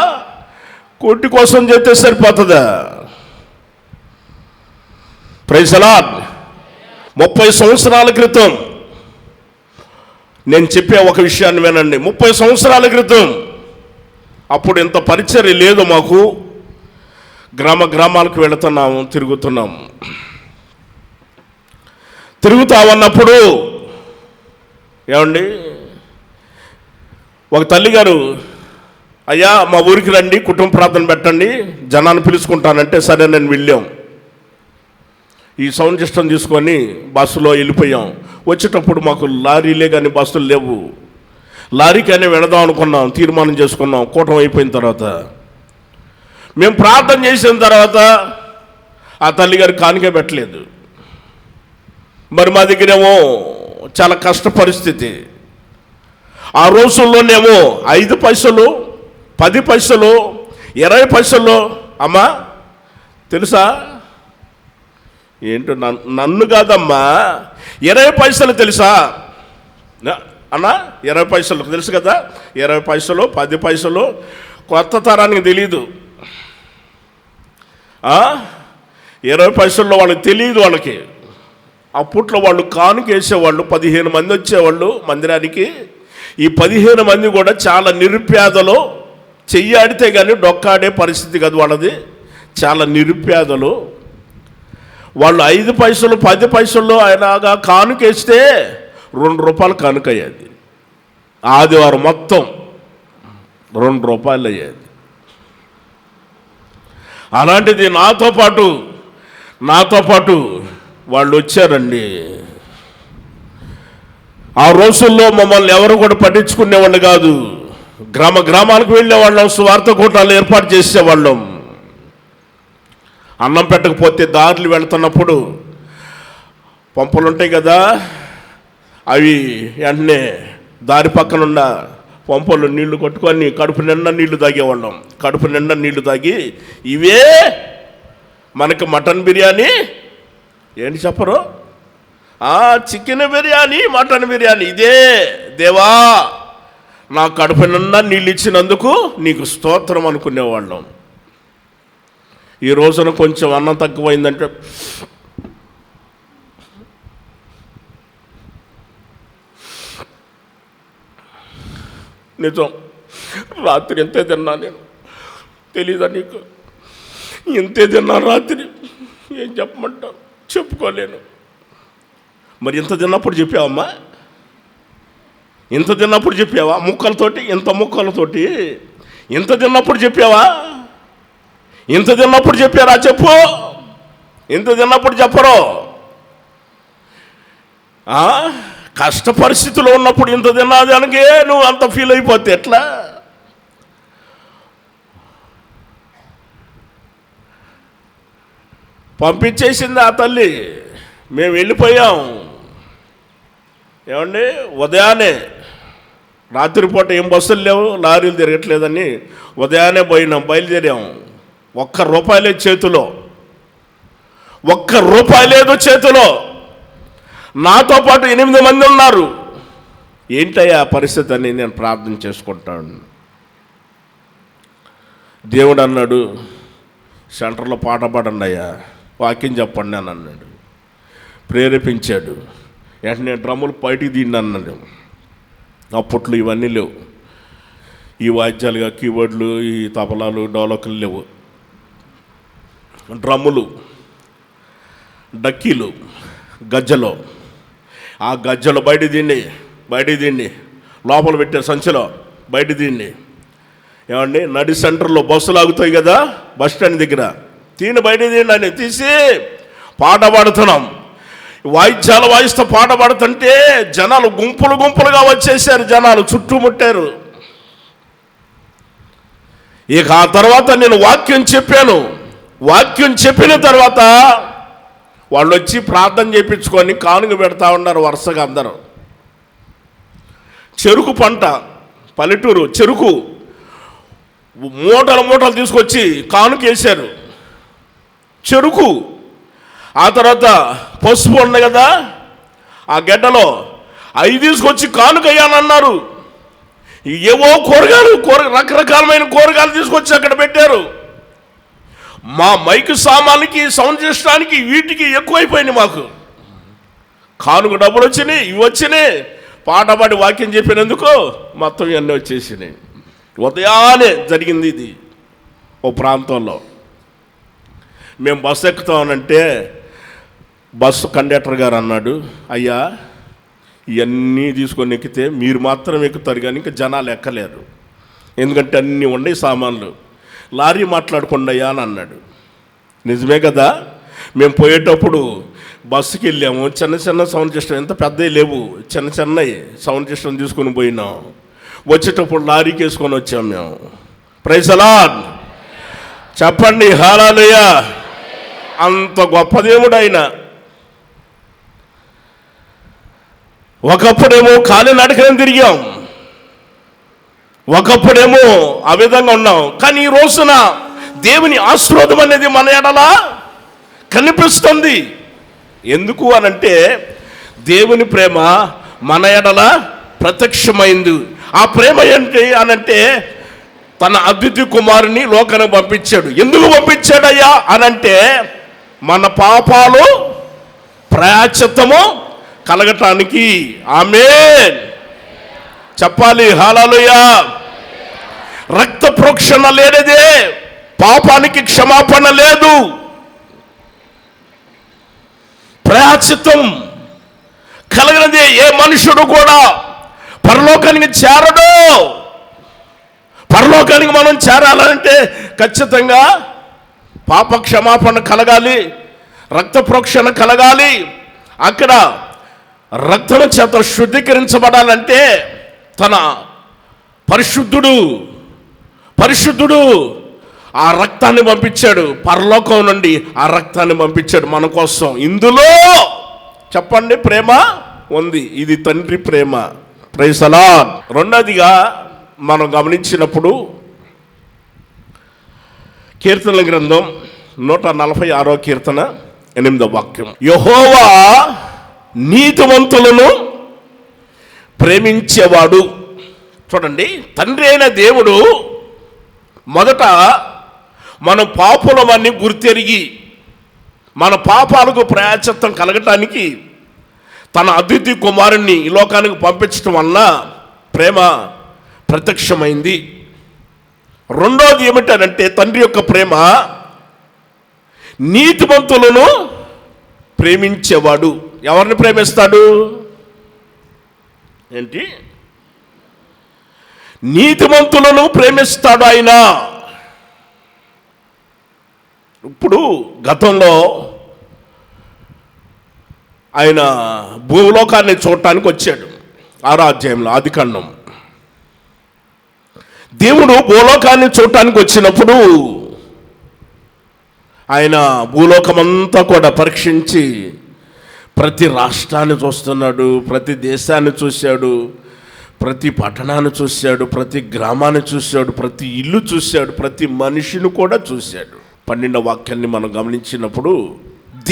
కోటి కోసం చెప్తే సరిపోతుందా? Praise the lord. 30 సంవత్సరాల క్రితం నేను చెప్పే ఒక విషయాన్ని వినండి. 30 సంవత్సరాల క్రితం అప్పుడు ఇంత పరిచర్య లేదు మాకు. గ్రామాలకు వెళుతున్నాము, తిరుగుతా ఉన్నప్పుడు ఏమండి, ఒక తల్లిగారు, అయ్యా మా ఊరికి రండి, కుటుంబ ప్రార్థన పెట్టండి, జనాన్ని పిలుచుకుంటానంటే సరే నేను వెళ్ళాం. ఈ సౌండ్ సిస్టమ్ తీసుకొని బస్సులో వెళ్ళిపోయాం. వచ్చేటప్పుడు మాకు లారీలే కానీ బస్సులు లేవు. లారీకైనా వెళదాం అనుకున్నాం, తీర్మానం చేసుకున్నాం. కూటమి అయిపోయిన తర్వాత మేము ప్రార్థన చేసిన తర్వాత ఆ తల్లిగారు కానుక పెట్టలేదు. మరి మా దగ్గరేమో చాలా కష్ట పరిస్థితి. ఆ రోజుల్లోనేమో 5 పైసలు, 10 పైసలు, 20 పైసలు. అమ్మా తెలుసా, ఏంటో నన్ను కాదమ్మా, 20 పైసలు తెలుసా అన్నా? 20 పైసలు తెలుసు కదా, 20 పైసలు, 10 పైసలు కొత్త తరానికి తెలీదు. 20 పైసల్లో వాళ్ళకి తెలియదు. వాళ్ళకి అప్పట్లో వాళ్ళు కానుక వేసేవాళ్ళు. 15 మంది వచ్చేవాళ్ళు మందిరానికి. ఈ 15 మంది కూడా చాలా నిరుపేదలు. చెయ్యాడితే కానీ డొక్కాడే పరిస్థితి కాదు వాళ్ళది. చాలా నిరుపేదలు వాళ్ళు. 5 పైసలు, 10 పైసల్లో ఆయనగా కానుకేస్తే 2 రూపాయలు కానుక అయ్యేది. ఆదివారం మొత్తం 2 రూపాయలు అయ్యేది. అలాంటిది నాతో పాటు వాళ్ళు వచ్చారండి. ఆ రోజుల్లో మమ్మల్ని ఎవరు కూడా పట్టించుకునేవాళ్ళు కాదు. గ్రామాలకు వెళ్ళేవాళ్ళం, స్వార్థ కూటాలు ఏర్పాటు చేసేవాళ్ళం. అన్నం పెట్టకపోతే దారులు వెళుతున్నప్పుడు పంపులు ఉంటాయి కదా, అవి వెంటనే దారి పక్కనున్న పంపులు నీళ్లు కొట్టుకొని కడుపు నిండా నీళ్లు తాగేవాళ్ళం. కడుపు నిండా నీళ్లు తాగి, ఇవే మనకి మటన్ బిర్యానీ, ఏంటి చెప్పరు, చికెన్ బిర్యానీ, మటన్ బిర్యానీ, ఇదే దేవా నా కడుపు నిండా నీళ్ళు ఇచ్చినందుకు నీకు స్తోత్రం అనుకునేవాళ్ళం. ఈ రోజున కొంచెం అన్నం తక్కువైందంటే నిజం, రాత్రి ఎంతే తిన్నా నేను, తెలీదా నీకు? ఎంతే తిన్నా రాత్రి, ఏం చెప్పమంటావు, చెప్పుకోలేను. మరి ఇంత తిన్నప్పుడు చెప్పావమ్మా? ఇంత తిన్నప్పుడు చెప్పావా? ముక్కలతోటి, ఇంత ముక్కలతోటి ఇంత తిన్నప్పుడు చెప్పావా? ఇంత తిన్నప్పుడు చెప్పారా? చెప్పు. ఇంత తిన్నప్పుడు చెప్పరు. కష్ట పరిస్థితిలో ఉన్నప్పుడు ఇంత తిన్నాదానికే నువ్వు అంత ఫీల్ అయిపోతే ఎట్లా? పంపించేసింది ఆ తల్లి. మేము వెళ్ళిపోయాం. ఏమండి, ఉదయాన్నే, రాత్రిపూట ఏం బస్సులు లేవు, లారీలు తిరగట్లేదని ఉదయాన్నే బయలుదేరాం. 1 రూపాయి లేదు చేతిలో, 1 రూపాయి లేదు చేతిలో. నాతో పాటు 8 మంది ఉన్నారు. ఏంటయ్యా పరిస్థితి అని నేను ప్రార్థన చేసుకుంటాను. దేవుడు అన్నాడు, సెంటర్లో పాట పాడండి అయ్యా, వాక్యం చెప్పండి అని అన్నాడు. ప్రేరేపించాడు. వెంటనే డ్రమ్ములు బయటికి తీయండి అన్నాడు. అప్పట్లో ఇవన్నీ లేవు, ఈ వాయిద్యాలుగా కీబోర్డులు, ఈ తబలాలు, డోలకులు లేవు. డ్రమ్ములు, డక్కీలు, గజ్జలు. ఆ గజ్జలు బయట దీన్ని లోపల పెట్టే సంచిలో బయట దీన్ని. ఏమండి, నడి సెంటర్లో బస్సులు ఆగుతాయి కదా, బస్ స్టాండ్ దగ్గర, బయట దీన్ని అని తీసి పాట పాడుతున్నాం. వాయిద్యాలు వాయిస్తూ పాట పాడుతుంటే జనాలు గుంపులుగా వచ్చేసారు. జనాలు చుట్టుముట్టారు. ఇక ఆ తర్వాత నేను వాక్యం చెప్పాను. వాక్యం చెప్పిన తర్వాత వాళ్ళు వచ్చి ప్రార్థన చేయించుకొని కానుక పెడతా ఉన్నారు వరుసగా అందరూ. చెరుకు పంట, పల్లెటూరు చెరుకు మూటలు తీసుకొచ్చి కానుక వేశారు. చెరుకు. ఆ తర్వాత పసుపు ఉంది కదా, ఆ గడ్డలో అవి తీసుకొచ్చి కానుక అయ్యానన్నారు. ఏవో రకరకాలమైన కూరగాయలు తీసుకొచ్చి అక్కడ పెట్టారు. మా మైక్ సామాన్లకి, సౌండ్ సిస్టానికి, వీటికి ఎక్కువైపోయింది మాకు. కానుక డబ్బులు వచ్చినాయి, ఇవి వచ్చినాయి, పాట పాడి వాక్యం చెప్పినందుకు మొత్తం ఇవన్నీ వచ్చేసినాయి. ఉదయాన్నే జరిగింది ఇది. ఓ ప్రాంతంలో మేము బస్సు ఎక్కుతామనంటే బస్సు కండక్టర్ గారు అన్నాడు, అయ్యా ఇవన్నీ తీసుకొని ఎక్కితే మీరు మాత్రం ఎక్కుతారు కానీ ఇంకా జనాలు ఎక్కలేరు, ఎందుకంటే అన్నీ ఉన్నాయి సామాన్లు, లారీ మాట్లాడకుండా అయ్యా అని అన్నాడు. నిజమే కదా. మేము పోయేటప్పుడు బస్సుకి వెళ్ళాము, చిన్న చిన్న సౌండ్ సిస్టమ్, ఎంత పెద్దవి లేవు, చిన్న చిన్నవి సౌండ్ సిస్టమ్ తీసుకొని పోయినాం. వచ్చేటప్పుడు లారీకి వేసుకొని వచ్చాం మేము. ప్రైజ్ ది లార్డ్ చెప్పండి, హల్లెలూయా. అంత గొప్ప దేవుడు ఆయన. ఒకప్పుడేమో కాలినడకనే తిరిగాం, ఒకప్పుడేమో ఆ విధంగా ఉన్నాం. కానీ ఈ రోజున దేవుని ఆశీర్వాదం అనేది మన ఎడల కనిపిస్తుంది. ఎందుకు అనంటే దేవుని ప్రేమ మన ఎడల ప్రత్యక్షమైంది. ఆ ప్రేమ ఏంటి అనంటే తన అద్వితీయ కుమారుని లోకానికి పంపించాడు. ఎందుకు పంపించాడయ్యా అనంటే మన పాపాలు ప్రాయశ్చిత్తము కలగటానికి. ఆమేన్ చెప్పాలి, హల్లెలూయా. రక్త ప్రోక్షణ లేనిదే పాపానికి క్షమాపణ లేదు. ప్రాయశ్చిత్తం కలగనిదే ఏ మనుషుడు కూడా పరలోకానికి చేరడు. పరలోకానికి మనం చేరాలంటే ఖచ్చితంగా పాప క్షమాపణ కలగాలి, రక్త ప్రోక్షణ కలగాలి. అక్కడ రక్తం చేత శుద్ధీకరించబడాలంటే తన పరిశుద్ధుడు ఆ రక్తాన్ని పంపించాడు. పరలోకం నుండి ఆ రక్తాన్ని పంపించాడు మన కోసం. ఇందులో చెప్పండి ప్రేమ ఉంది. ఇది తండ్రి ప్రేమ. Praise the lord. రెండోదిగా మనం గమనించినప్పుడు కీర్తనల గ్రంథం 146వ కీర్తన 8వ వాక్యం, యెహోవా నీతిమంతులను ప్రేమించేవాడు. చూడండి, తండ్రి అయిన దేవుడు మొదట మన పాపులవన్నీ గుర్తెరిగి మన పాపాలకు ప్రాయశ్చిత్తం కలగటానికి తన అద్వితీయ కుమారుణ్ణి ఈ లోకానికి పంపించడం వల్ల ప్రేమ ప్రత్యక్షమైంది. రెండోది ఏమిటంటే తండ్రి యొక్క ప్రేమ నీతిమంతులను ప్రేమించేవాడు. ఎవరిని ప్రేమిస్తాడు ఏంటి? నీతిమంతులను ప్రేమిస్తాడు ఆయన. ఇప్పుడు గతంలో ఆయన భూలోకాన్ని చూడటానికి వచ్చాడు. 6వ అధ్యాయంలో ఆదికాండం. దేవుడు భూలోకాన్ని చూడటానికి వచ్చినప్పుడు ఆయన భూలోకమంతా కూడా పరీక్షించి ప్రతి రాష్ట్రాన్ని చూస్తున్నాడు, ప్రతి దేశాన్ని చూశాడు, ప్రతి పట్టణాన్ని చూశాడు, ప్రతి గ్రామాన్ని చూశాడు, ప్రతి ఇల్లు చూశాడు, ప్రతి మనిషిని కూడా చూశాడు. 12వ వాక్యాన్ని మనం గమనించినప్పుడు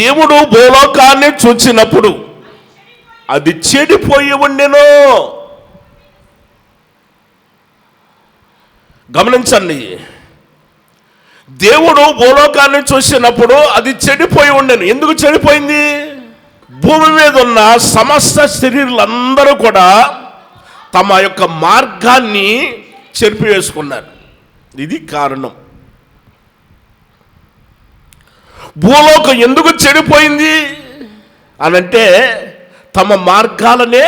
దేవుడు భూలోకాన్ని చూచినప్పుడు అది చెడిపోయి ఉండెను. గమనించండి, దేవుడు భూలోకాన్ని చూసినప్పుడు అది చెడిపోయి ఉండెను. ఎందుకు చెడిపోయింది? భూమి మీద ఉన్న సమస్త శరీరులందరూ కూడా తమ యొక్క మార్గాన్ని చెరిపివేసుకున్నారు. ఇది కారణం. భూలోకం ఎందుకు చెడిపోయింది అనంటే తమ మార్గాలనే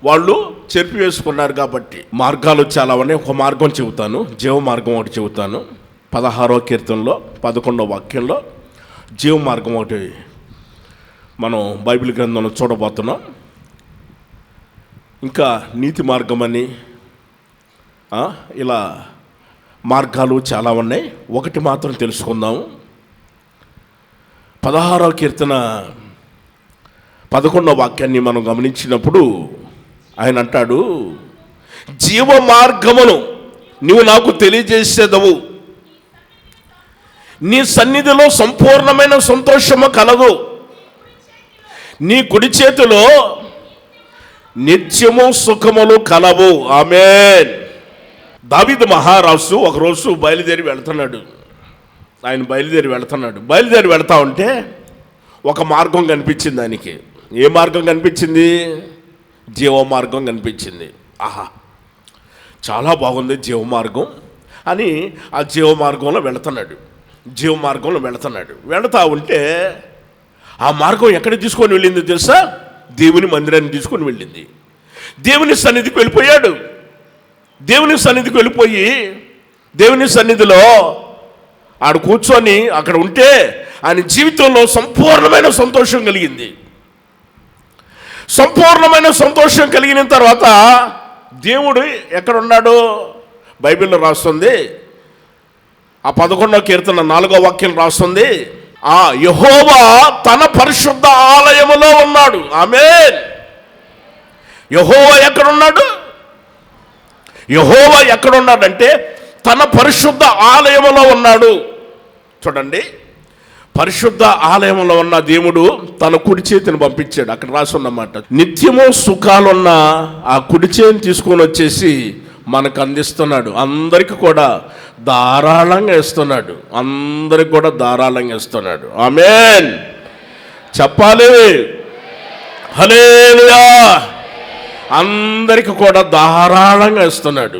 వాళ్ళు చెరిపివేసుకున్నారు కాబట్టి. మార్గాలు చాలా ఉన్నాయి. ఒక మార్గం చెబుతాను, జీవ మార్గం ఒకటి చెబుతాను. 16వ కీర్తనలో 11వ వాక్యంలో జీవ మార్గం ఒకటి మనం బైబిల్ గ్రంథంలో చూడబోతున్నాం. ఇంకా నీతి మార్గం అని ఇలా మార్గాలు చాలా ఉన్నాయి. ఒకటి మాత్రం తెలుసుకుందాము. 16వ కీర్తన 11వ వాక్యాన్ని మనం గమనించినప్పుడు ఆయన అంటాడు, జీవ మార్గమును నీవు నాకు తెలియజేసేదవు, నీ సన్నిధిలో సంపూర్ణమైన సంతోషము కలదు, నీ కుడి చేతిలో నిత్యము సుఖములు కలవు. ఆమేన్. దావీదు మహారాజు ఒకరోజు బయలుదేరి వెళ్తున్నాడు. బయలుదేరి వెళ్తా ఉంటే ఒక మార్గం కనిపించింది ఆయనకి. ఏ మార్గం కనిపించింది? జీవ మార్గం కనిపించింది. ఆహా, చాలా బాగుంది జీవ మార్గం అని ఆ జీవ మార్గంలో వెళుతున్నాడు. వెళుతూ ఉంటే ఆ మార్గం ఎక్కడ తీసుకొని వెళ్ళింది తెలుసా? దేవుని మందిరాన్ని తీసుకొని వెళ్ళింది. దేవుని సన్నిధికి వెళ్ళిపోయాడు. దేవుని సన్నిధిలో ఆడ కూర్చొని అక్కడ ఉంటే ఆయన జీవితంలో సంపూర్ణమైన సంతోషం కలిగింది. సంపూర్ణమైన సంతోషం కలిగిన తర్వాత దేవుడు ఎక్కడున్నాడు? బైబిల్లో రాస్తుంది, ఆ 11వ కీర్తన 4వ వాక్యం రాస్తుంది, ఆ యెహోవా తన పరిశుద్ధ ఆలయములో ఉన్నాడు. ఆమేన్. యెహోవా ఎక్కడున్నాడంటే తన పరిశుద్ధ ఆలయములో ఉన్నాడు. చూడండి, పరిశుద్ధ ఆలయంలో ఉన్న దేవుడు తన కుడి చేతిని పంపించాడు. అక్కడ రాసి ఉన్నమాట, నిత్యము సుఖాలున్న ఆ కుడి చేతిని తీసుకొని వచ్చేసి మనకు అందిస్తున్నాడు. అందరికి కూడా ధారాళంగా ఇస్తున్నాడు. ఆమేన్. చెప్పాలి హల్లెలూయా. అందరికి కూడా ధారాళంగా ఇస్తున్నాడు.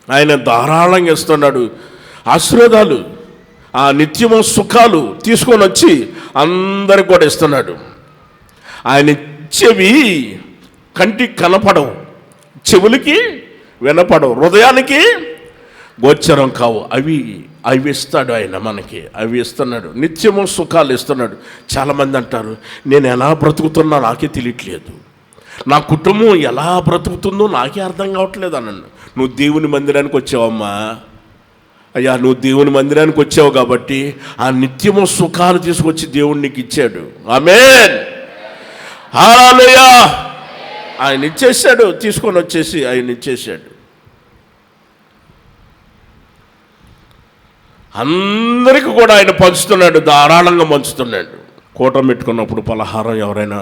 ఆయన ధారాళంగా ఇస్తున్నాడు. ఆశీర్వాదాలు, ఆ నిత్యము సుఖాలు తీసుకొని వచ్చి అందరికి కూడా ఇస్తున్నాడు. ఆయన ఇచ్చేవి కంటికి కనపడవు, చెవులకి వినపడవు, హృదయానికి గోచరం కావు. అవి ఇస్తాడు ఆయన మనకి. అవి ఇస్తున్నాడు. నిత్యము సుఖాలు ఇస్తున్నాడు. చాలామంది అంటారు, నేను ఎలా బ్రతుకుతున్నా నాకే తెలియట్లేదు, నా కుటుంబం ఎలా బ్రతుకుతుందో నాకే అర్థం కావట్లేదు అన్నాను. నువ్వు దేవుని మందిరానికి వచ్చావమ్మా. అయ్యా, నువ్వు దేవుని మందిరానికి వచ్చావు కాబట్టి ఆ నిత్యము సుఖాలు తీసుకొచ్చి దేవుడు నీకు ఇచ్చాడు. ఆమేన్. హల్లెలూయా. ఆయన ఇచ్చేసాడు. తీసుకొని వచ్చేసి ఆయన ఇచ్చేసాడు. అందరికీ కూడా ఆయన పంచుతున్నాడు, ధారాళంగా పంచుతున్నాడు. కూటమి పెట్టుకున్నప్పుడు పలహారం ఎవరైనా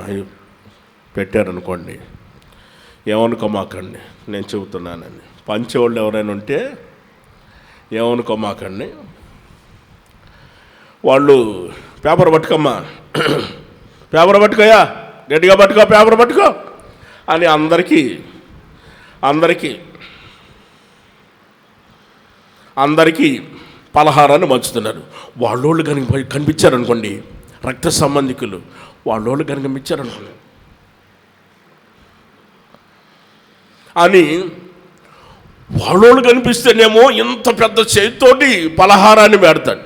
పెట్టారనుకోండి, ఏమనుకోమాకండి, నేను చెబుతున్నానని. పంచేవాళ్ళు ఎవరైనా ఉంటే ఏమనుకోమాకండి. వాళ్ళు పేపర్ పట్టుకోమ్మా, పేపర్ పట్టుకోయా, గట్టిగా పట్టుకో, పేపర్ పట్టుకో అని అందరికీ పలహారాన్ని పంచుతున్నారు. వాళ్ళోళ్ళు కనిపించారనుకోండి, రక్త సంబంధికులు వాళ్ళోళ్ళు కనిపించారనుకోండి అని వాళ్ళోళ్ళు కనిపిస్తేనేమో ఇంత పెద్ద చేతితోటి పలహారాన్ని పెడతాడు.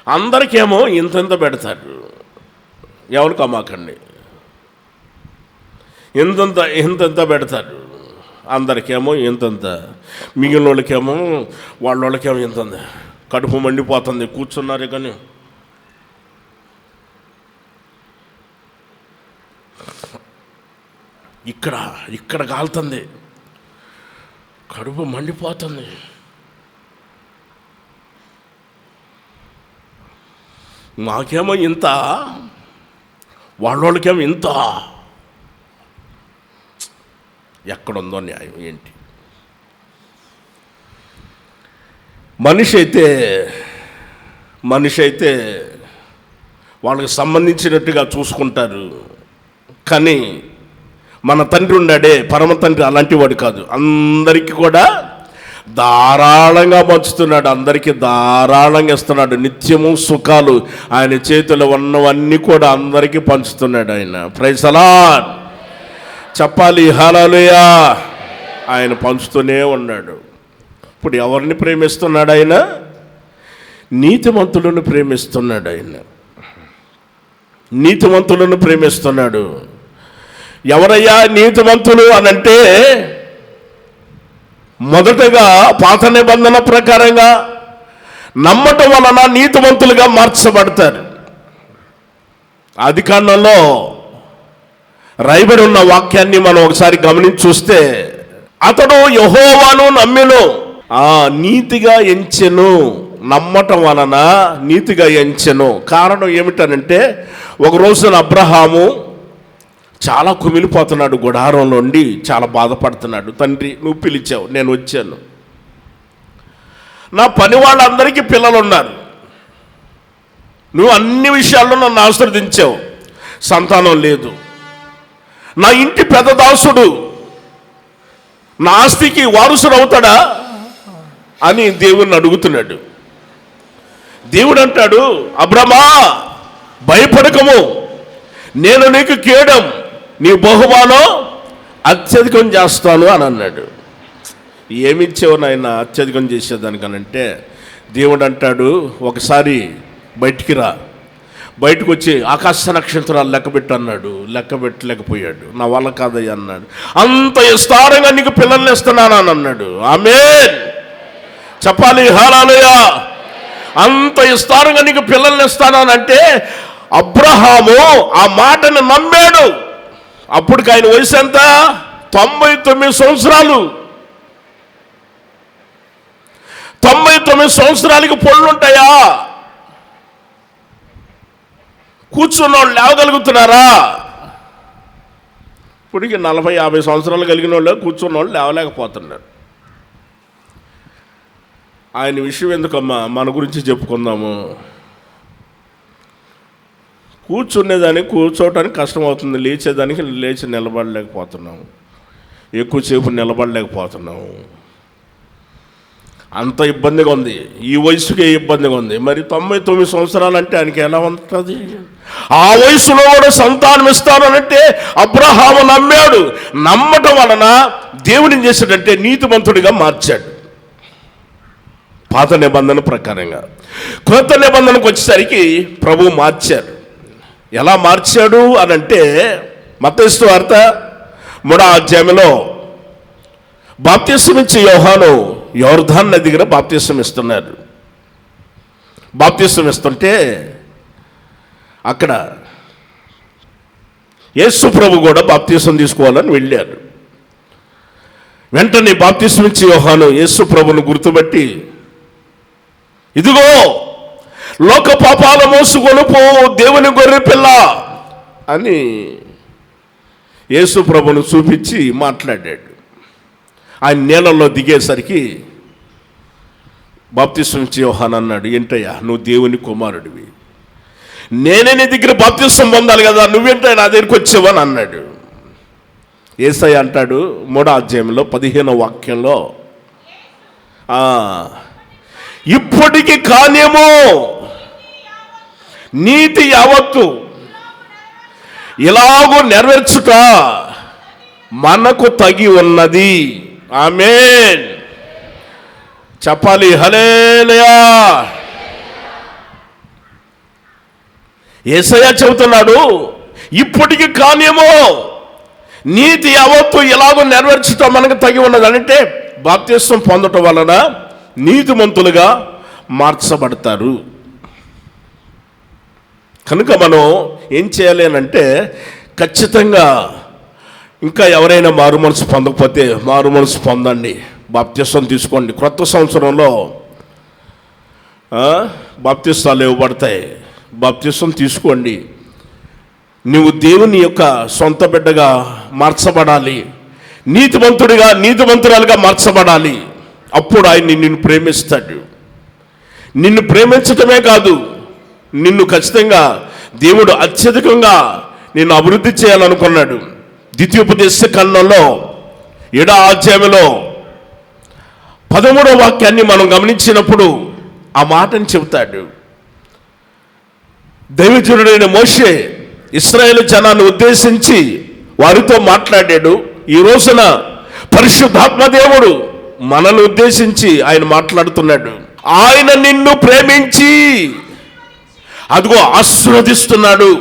అందరికేమో ఇంత పెడతాడు. ఎవరికి అమ్మాకండి, ఇంతంత పెడతాడు. అందరికేమో ఇంతంత, మిగిలిన వాళ్ళకేమో వాళ్ళకేమో ఇంతంత. కడుపు మండిపోతుంది. కూర్చున్నారు కానీ ఇక్కడ కాలుతుంది, కడుపు మండిపోతుంది. మాకేమో ఇంత, వాళ్ళకేమో ఇంత. ఎక్కడుందో న్యాయం ఏంటి? మనిషి అయితే వాళ్ళకి సంబంధించినట్టుగా చూసుకుంటారు. కానీ మన తండ్రి ఉన్నాడే, పరమ తండ్రి అలాంటి వాడు కాదు. అందరికీ కూడా ధారాళంగా పంచుతున్నాడు. అందరికీ ధారాళంగా ఇస్తున్నాడు. నిత్యము సుఖాలు ఆయన చేతిలో ఉన్నవన్నీ కూడా అందరికీ పంచుతున్నాడు ఆయన. Praise the lord. చెప్పాలి హల్లెలూయా. ఆయన పంచుతూనే ఉన్నాడు. ఇప్పుడు ఎవరిని ప్రేమిస్తున్నాడు ఆయన? నీతిమంతులను ప్రేమిస్తున్నాడు ఆయన. నీతిమంతులను ప్రేమిస్తున్నాడు. ఎవరయ్యా నీతిమంతులు అనంటే, మొదటగా పాత నిబంధన ప్రకారంగా నమ్మటం వలన నీతిమంతులుగా మార్చబడతారు. ఆదికాండంలో రాయబడి ఉన్న వాక్యాన్ని మనం ఒకసారి గమనించి చూస్తే, అతడు యెహోవాను నమ్మెను, నీతిగా ఎంచెను. నమ్మటం వలన నీతిగా ఎంచెను. కారణం ఏమిటనంటే, ఒక రోజున అబ్రహాము చాలా కుమిలిపోతున్నాడు. గుడారంలో ఉండి చాలా బాధపడుతున్నాడు. తండ్రి, నువ్వు పిలిచావు, నేను వచ్చాను. నా పని వాళ్ళందరికీ పిల్లలు ఉన్నారు, నువ్వు అన్ని విషయాల్లో నన్ను ఆశీర్వదించావు, సంతానం లేదు, నా ఇంటి పెద్ద దాసుడు నా ఆస్తికి వారసుడు అవుతాడా అని దేవుణ్ణి అడుగుతున్నాడు. దేవుడు అంటాడు, అబ్రమా భయపడకము, నేను నీకు కేడం, నీ బహుమానం అత్యధికం చేస్తాను అని అన్నాడు. ఏమిచ్చావు నాయన అత్యధికం చేసేదానికనంటే, దేవుడు అంటాడు, ఒకసారి బయటికి రా, బయటకు వచ్చి ఆకాశ నక్షత్రాలు లెక్కబెట్టు అన్నాడు. లెక్క పెట్టలేకపోయాడు. నా వల్ల కాదయ్యా అన్నాడు. అంత విస్తారంగా నీకు పిల్లల్ని ఇస్తున్నాను అని అన్నాడు. ఆమేన్ చెప్పాలి, హల్లెలూయా. అంత విస్తారంగా నీకు పిల్లల్ని ఇస్తానంటే అబ్రహాము ఆ మాటను నమ్మాడు. అప్పటికి ఆయన వయసు ఎంత? 99 సంవత్సరాలు. 99 సంవత్సరాలకి పళ్ళుంటాయా? కూర్చున్న వాళ్ళు లేవగలుగుతున్నారా? ఇప్పటికి 40-50 సంవత్సరాలు కలిగిన వాళ్ళు కూర్చున్న వాళ్ళు లేవలేకపోతున్నారు. ఆయన విషయం ఎందుకమ్మా, మన గురించి చెప్పుకుందాము. కూర్చునేదానికి కూర్చోవటానికి కష్టం అవుతుంది, లేచేదానికి లేచి నిలబడలేకపోతున్నాము, ఎక్కువసేపు నిలబడలేకపోతున్నాము. అంత ఇబ్బందిగా ఉంది, ఈ వయసుకే ఇబ్బందిగా ఉంది. మరి 99 సంవత్సరాలు అంటే ఆయనకి ఎలా ఉంటుంది? ఆ వయసులో కూడా సంతానం ఇస్తానంటే అబ్రహాము నమ్మాడు. నమ్మటం వలన దేవుడు ఏం చేశాడంటే నీతిమంతుడిగా మార్చాడు. పాత నిబంధన ప్రకారంగా. కొత్త నిబంధనకు వచ్చేసరికి ప్రభువు మార్చారు. ఎలా మార్చాడు అని అంటే, మత్తయి సువార్త 3వ అధ్యాయంలో బాప్తిసం ఇచ్చే యోహాను యోర్దాను నది దగ్గర బాప్తిసం ఇస్తున్నారు. బాప్తిసం ఇస్తుంటే అక్కడ యేసు ప్రభు కూడా బాప్తిసం తీసుకోవాలని వెళ్ళారు. వెంటనే బాప్తిసం ఇచ్చే యోహాను యేసు ప్రభును గుర్తుపట్టి, ఇదిగో లోక పాపాల మోసుకొని పో దేవుని గొర్రె పిల్ల అని యేసు ప్రభును చూపించి మాట్లాడాడు. ఆయన నీళ్ళల్లో దిగేసరికి బాప్తిసం ఇచ్చే యోహాను అన్నాడు, ఏంటయ్యా నువ్వు దేవుని కుమారుడివి, నేనే నీ దగ్గర బాప్తిసం పొందాలి కదా, నువ్వేంటో నా దగ్గరికి వచ్చావని అన్నాడు. యేసయ్య అంటాడు 3వ అధ్యాయంలో 15వ వాక్యంలో, ఇప్పటికి కానేమో నీతి యావత్తు ఇలాగూ నెరవేర్చుట మనకు తగి ఉన్నది. ఆమేన్ చెప్పాలి, హల్లెలూయా. యేసయ్య చెబుతున్నాడు, ఇప్పటికి కానేమో నీతి యావత్తు ఇలాగూ నెరవేర్చుట మనకు తగి ఉన్నది. అంటే బాప్తిసం పొందటం వలన నీతిమంతులుగా మార్చబడతారు. కనుక మనం ఏం చేయాలి అని అంటే, ఖచ్చితంగా ఇంకా ఎవరైనా మారు మనసు పొందకపోతే మారు మనసు పొందండి, బాప్తిసం తీసుకోండి. క్రొత్త సంవత్సరంలో బాప్తిస్తాలు ఇవ్వబడతాయి. బాప్తిసం తీసుకోండి. నువ్వు దేవుని యొక్క సొంత బిడ్డగా మార్చబడాలి, నీతిమంతుడిగా నీతిమంతురాలుగా మార్చబడాలి. అప్పుడు ఆయన నిన్ను ప్రేమిస్తాడు. నిన్ను ప్రేమించటమే కాదు, నిన్ను ఖచ్చితంగా దేవుడు అత్యధికంగా నిన్ను అభివృద్ధి చేయాలనుకున్నాడు. ద్వితీయోపదేశ ఖండంలో 7వ అధ్యాయంలో 13వ వాక్యాన్ని మనం గమనించినప్పుడు ఆ మాటని చెబుతాడు. దైవజనుడైన మోషే ఇశ్రాయేలు జనాన్ని ఉద్దేశించి వారితో మాట్లాడాడు. ఈ రోజున పరిశుద్ధాత్మ దేవుడు మనల్ని ఉద్దేశించి ఆయన మాట్లాడుతున్నాడు. ఆయన నిన్ను ప్రేమించి అదిగో ఆశీర్వదిస్తున్నాడు,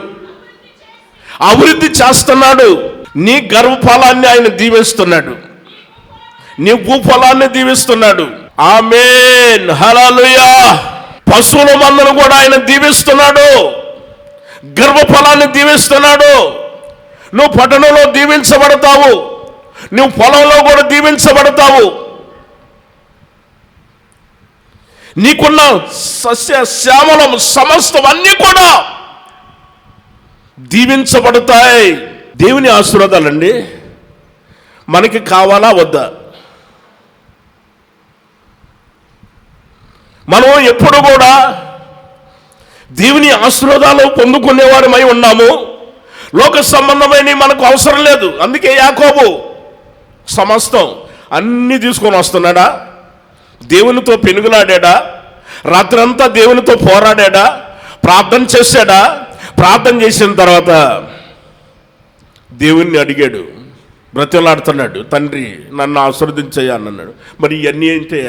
అభివృద్ధి చేస్తున్నాడు. నీ గర్భఫలాన్ని ఆయన దీవిస్తున్నాడు, నీ భూఫలాన్ని దీవిస్తున్నాడు. ఆమేన్ హల్లెలూయా. పశువుల మందను కూడా ఆయన దీవిస్తున్నాడు, గర్భఫలాన్ని దీవిస్తున్నాడు. నువ్వు పట్టణంలో దీవించబడతావు, నువ్వు పొలంలో కూడా దీవించబడతావు. నీకున్న సస్య శ్యామలం సమస్తం అన్నీ కూడా దీవించబడతాయి. దేవుని ఆశీర్వాదాలండి మనకి కావాలా వద్దా? మనం ఎప్పుడు కూడా దేవుని ఆశీర్వాదాలు పొందుకునేవారమై ఉన్నాము. లోక సంబంధమైన మనకు అవసరం లేదు. అందుకే యాకోబు సమస్తం అన్నీ తీసుకొని వస్తున్నాడా? దేవునితో పెనుగులాడా? రాత్రంతా దేవునితో పోరాడా? ప్రార్థన చేశాడా? ప్రార్థన చేసిన తర్వాత దేవుణ్ణి అడిగాడు, బ్రతిలాడుతున్నాడు, తండ్రి నన్ను ఆశీర్వదించయ్యా అన్నాడు. మరి ఇవన్నీ ఏంటి?